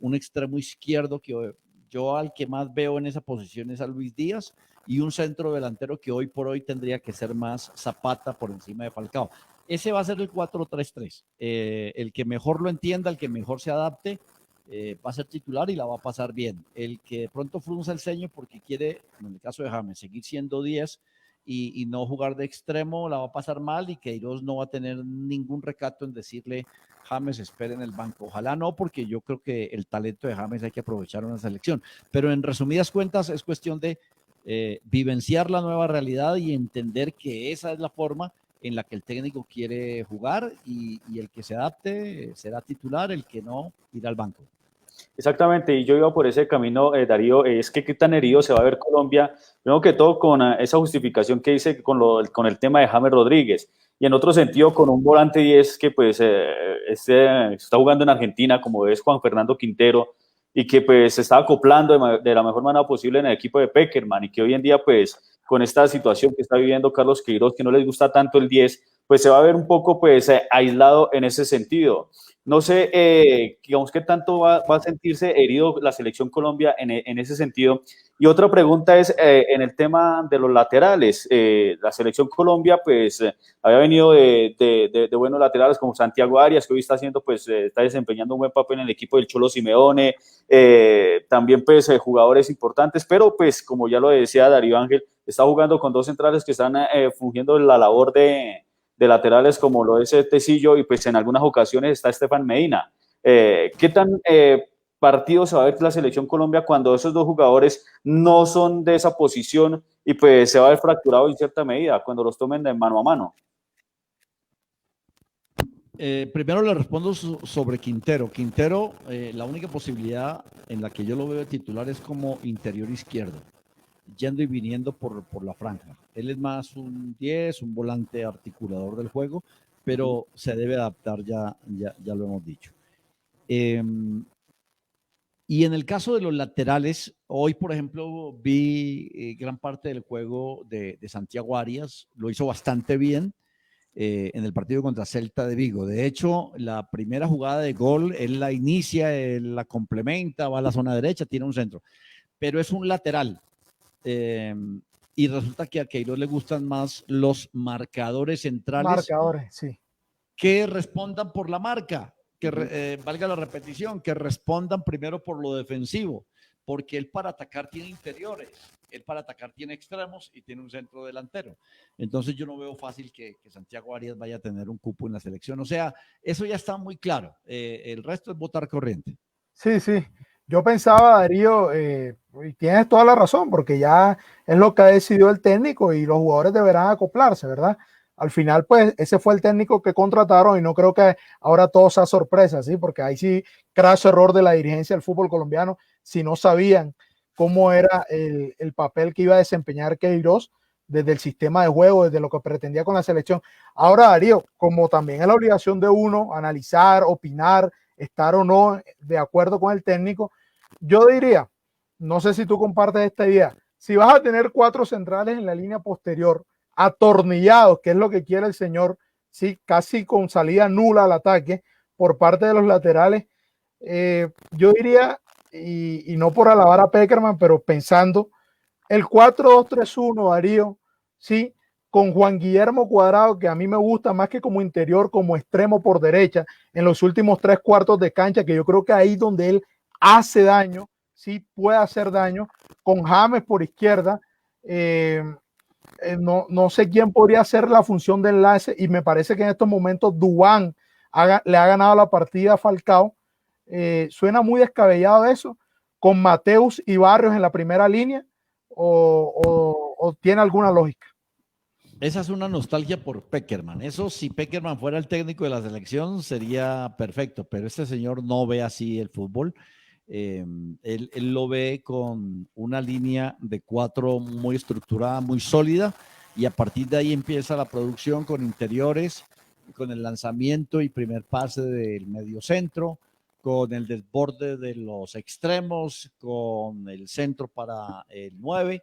Un extremo izquierdo que yo al que más veo en esa posición es a Luis Díaz, y un centro delantero que hoy por hoy tendría que ser más Zapata por encima de Falcao. Ese va a ser el 4-3-3. El que mejor lo entienda, el que mejor se adapte, va a ser titular y la va a pasar bien. El que de pronto frunza el ceño porque quiere, en el caso de James, seguir siendo 10 y no jugar de extremo, la va a pasar mal, y Queiroz no va a tener ningún recato en decirle: James, espere en el banco. Ojalá no, porque yo creo que el talento de James hay que aprovechar en una selección. Pero en resumidas cuentas es cuestión de vivenciar la nueva realidad y entender que esa es la forma en la que el técnico quiere jugar, y el que se adapte será titular, el que no irá al banco. Exactamente, y yo iba por ese camino, Darío. Es que qué tan herido se va a ver Colombia, primero que todo con esa justificación que hice con el tema de James Rodríguez, y en otro sentido con un volante 10 que pues está jugando en Argentina, como es Juan Fernando Quintero, y que pues se está acoplando de la mejor manera posible en el equipo de Peckerman, y que hoy en día pues con esta situación que está viviendo Carlos Queiroz, que no les gusta tanto el 10, pues se va a ver un poco pues aislado en ese sentido. No sé, digamos, qué tanto va a sentirse herido la selección Colombia en ese sentido. Y otra pregunta es en el tema de los laterales. La selección Colombia, pues, había venido de buenos laterales como Santiago Arias, que hoy está haciendo, pues, está desempeñando un buen papel en el equipo del Cholo Simeone. También, pues, jugadores importantes, pero, pues, como ya lo decía Darío Ángel, está jugando con dos centrales que están fungiendo la labor de laterales, como lo es Tecillo, y pues en algunas ocasiones está Estefan Medina. ¿Qué tan partido se va a ver la selección Colombia cuando esos dos jugadores no son de esa posición, y pues se va a ver fracturado en cierta medida cuando los tomen de mano a mano? Primero le respondo sobre Quintero. Quintero, la única posibilidad en la que yo lo veo de titular es como interior izquierdo, yendo y viniendo por la franja. Él es más un 10, un volante articulador del juego, pero se debe adaptar, ya lo hemos dicho. Y en el caso de los laterales, hoy, por ejemplo, vi gran parte del juego de Santiago Arias, lo hizo bastante bien en el partido contra Celta de Vigo. De hecho, la primera jugada de gol, él la inicia, él la complementa, va a la zona derecha, tiene un centro, pero es un lateral. Y resulta que a Queiroz le gustan más los marcadores centrales, sí, que respondan por la marca, que valga la repetición, que respondan primero por lo defensivo, porque él para atacar tiene interiores, él para atacar tiene extremos y tiene un centro delantero. Entonces yo no veo fácil que Santiago Arias vaya a tener un cupo en la selección. O sea, eso ya está muy claro. El resto es votar corriente. Sí. Yo pensaba, Darío, y tienes toda la razón, porque ya es lo que ha decidido el técnico y los jugadores deberán acoplarse, ¿verdad? Al final, pues, ese fue el técnico que contrataron, y no creo que ahora todo sea sorpresa, ¿sí? Porque ahí sí, craso error de la dirigencia del fútbol colombiano, si no sabían cómo era el papel que iba a desempeñar Queiroz desde el sistema de juego, desde lo que pretendía con la selección. Ahora, Darío, como también es la obligación de uno analizar, opinar, estar o no de acuerdo con el técnico, yo diría, no sé si tú compartes esta idea, si vas a tener 4 centrales en la línea posterior, atornillados, que es lo que quiere el señor, sí, casi con salida nula al ataque por parte de los laterales, yo diría, y no por alabar a Peckerman, pero pensando, el 4-2-3-1, Darío, sí, con Juan Guillermo Cuadrado, que a mí me gusta más que como interior, como extremo por derecha, en los últimos 3/4 de cancha, que yo creo que ahí donde él hace daño, sí puede hacer daño, con James por izquierda. No sé quién podría hacer la función de enlace, y me parece que en estos momentos Duván le ha ganado la partida a Falcao. Suena muy descabellado eso, con Mateus y Barrios en la primera línea, o tiene alguna lógica. Esa es una nostalgia por Pekerman. Eso, si Pekerman fuera el técnico de la selección, sería perfecto, pero este señor no ve así el fútbol. Él lo ve con una línea de 4 muy estructurada, muy sólida, y a partir de ahí empieza la producción con interiores, con el lanzamiento y primer pase del mediocentro, con el desborde de los extremos, con el centro para el 9.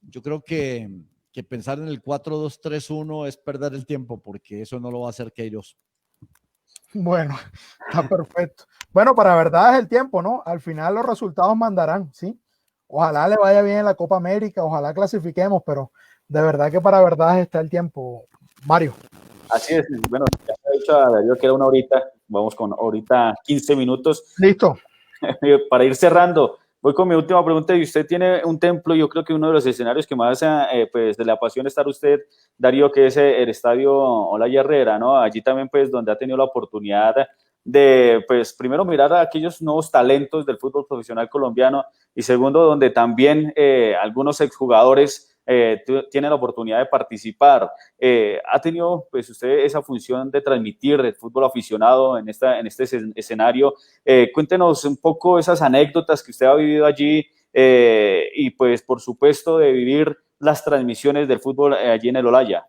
Yo creo que pensar en el 4-2-3-1 es perder el tiempo, porque eso no lo va a hacer Queiroz. Bueno, está perfecto. Bueno, para verdad es el tiempo, ¿no? Al final los resultados mandarán, ¿sí? Ojalá le vaya bien en la Copa América, ojalá clasifiquemos, pero de verdad que para verdad está el tiempo, Mario. Así es, bueno, ya se ha dicho a Darío que era una horita, vamos con ahorita 15 minutos. Listo. Para ir cerrando, voy con mi última pregunta. Y usted tiene un templo, yo creo que uno de los escenarios que más pues, le apasiona estar usted, Darío, que es el estadio Olaya Herrera, ¿no? Allí también, pues, donde ha tenido la oportunidad de, pues, primero mirar a aquellos nuevos talentos del fútbol profesional colombiano, y segundo, donde también algunos exjugadores tienen la oportunidad de participar. ¿Ha tenido, pues, usted esa función de transmitir el fútbol aficionado en este escenario? Cuéntenos un poco esas anécdotas que usted ha vivido allí, y pues por supuesto de vivir las transmisiones del fútbol allí en el Olaya.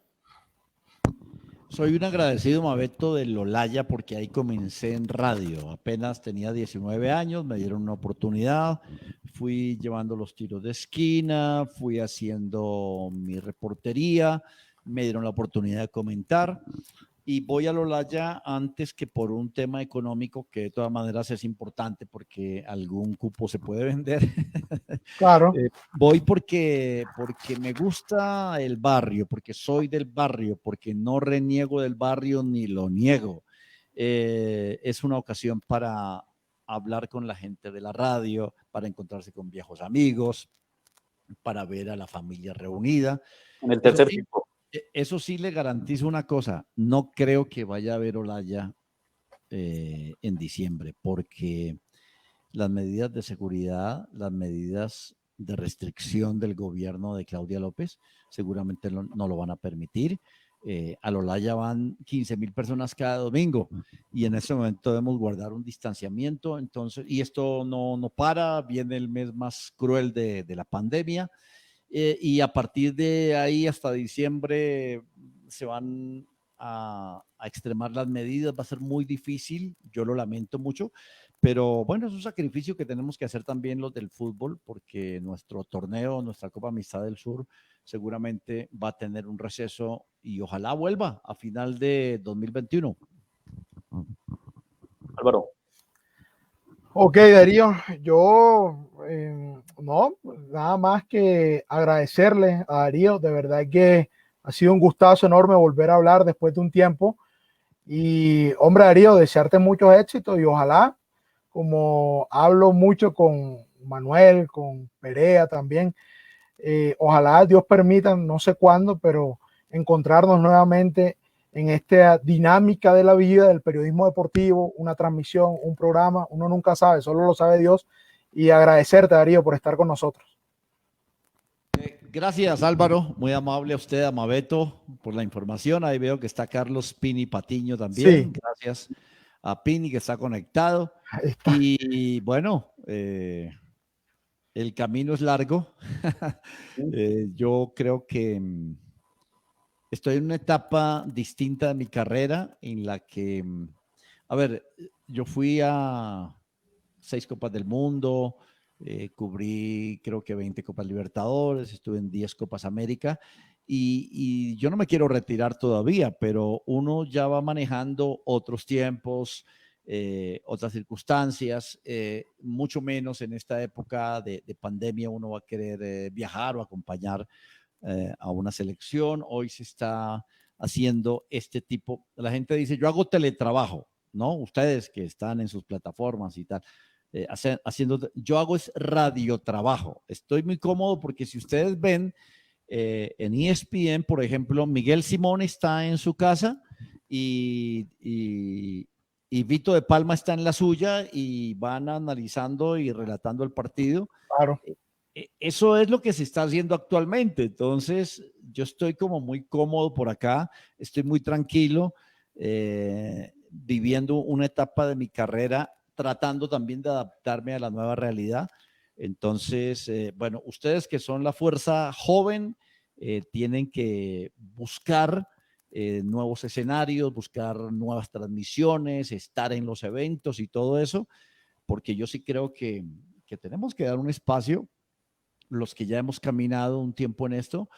Soy un agradecido, Mabeto, del Olaya, porque ahí comencé en radio. Apenas tenía 19 años, me dieron una oportunidad, fui llevando los tiros de esquina, fui haciendo mi reportería, me dieron la oportunidad de comentar, y voy al Olaya antes que por un tema económico, que de todas maneras es importante porque algún cupo se puede vender. Claro. Voy porque me gusta el barrio, porque soy del barrio, porque no reniego del barrio ni lo niego. Es una ocasión para hablar con la gente de la radio, para encontrarse con viejos amigos, para ver a la familia reunida. En el tercer equipo. Eso sí le garantizo una cosa, no creo que vaya a haber Olaya en diciembre, porque las medidas de seguridad, las medidas de restricción del gobierno de Claudia López seguramente no lo van a permitir. Al Olaya van 15,000 personas cada domingo, y en este momento debemos guardar un distanciamiento. Entonces, y esto no para, viene el mes más cruel de la pandemia. Y a partir de ahí hasta diciembre se van a extremar las medidas. Va a ser muy difícil, yo lo lamento mucho, pero bueno, es un sacrificio que tenemos que hacer también los del fútbol, porque nuestro torneo, nuestra Copa Amistad del Sur, seguramente va a tener un receso, y ojalá vuelva a final de 2021. Álvaro. Ok, Darío, yo no, nada más que agradecerle a Darío, de verdad que ha sido un gustazo enorme volver a hablar después de un tiempo. Y hombre, Darío, desearte muchos éxitos, y ojalá, como hablo mucho con Manuel, con Perea también, ojalá Dios permita, no sé cuándo, pero encontrarnos nuevamente en esta dinámica de la vida, del periodismo deportivo, una transmisión, un programa. Uno nunca sabe, solo lo sabe Dios. Y agradecerte, Darío, por estar con nosotros. Gracias, Álvaro, muy amable a usted, a Mabeto, por la información. Ahí veo que está Carlos Pini Patiño también. Sí. Gracias a Pini, que está conectado. Está. Y bueno, el camino es largo. Yo creo que estoy en una etapa distinta de mi carrera, en la que, a ver, yo fui a 6 Copas del Mundo, cubrí creo que 20 Copas Libertadores, estuve en 10 Copas América, y yo no me quiero retirar todavía, pero uno ya va manejando otros tiempos, otras circunstancias, mucho menos en esta época de pandemia uno va a querer viajar o acompañar a una selección. Hoy se está haciendo este tipo, la gente dice, yo hago teletrabajo, ¿no? Ustedes que están en sus plataformas y tal, haciendo, yo hago es radiotrabajo. Estoy muy cómodo porque si ustedes ven en ESPN, por ejemplo, Miguel Simón está en su casa y Vito de Palma está en la suya, y van analizando y relatando el partido. Claro. Eso es lo que se está haciendo actualmente. Entonces, yo estoy como muy cómodo por acá, estoy muy tranquilo, viviendo una etapa de mi carrera, tratando también de adaptarme a la nueva realidad. Entonces, bueno, ustedes que son la fuerza joven, tienen que buscar nuevos escenarios, buscar nuevas transmisiones, estar en los eventos y todo eso, porque yo sí creo que tenemos que dar un espacio, los que ya hemos caminado un tiempo en esto.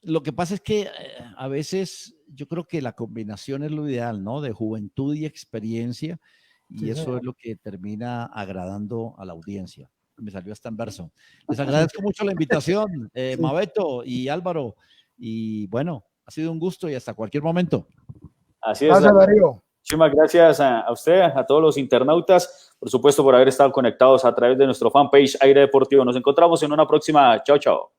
Lo que pasa es que a veces yo creo que la combinación es lo ideal, ¿no? De juventud y experiencia, y Sí, eso señor. es lo que termina agradando a la audiencia. Me salió hasta en verso. Les agradezco mucho la invitación, Sí. Mabeto y Álvaro, y bueno, ha sido un gusto y hasta cualquier momento. Así es. Gracias, Darío. Muchísimas gracias a usted, a todos los internautas, por supuesto, por haber estado conectados a través de nuestro fanpage Aire Deportivo. Nos encontramos en una próxima. Chao, chao.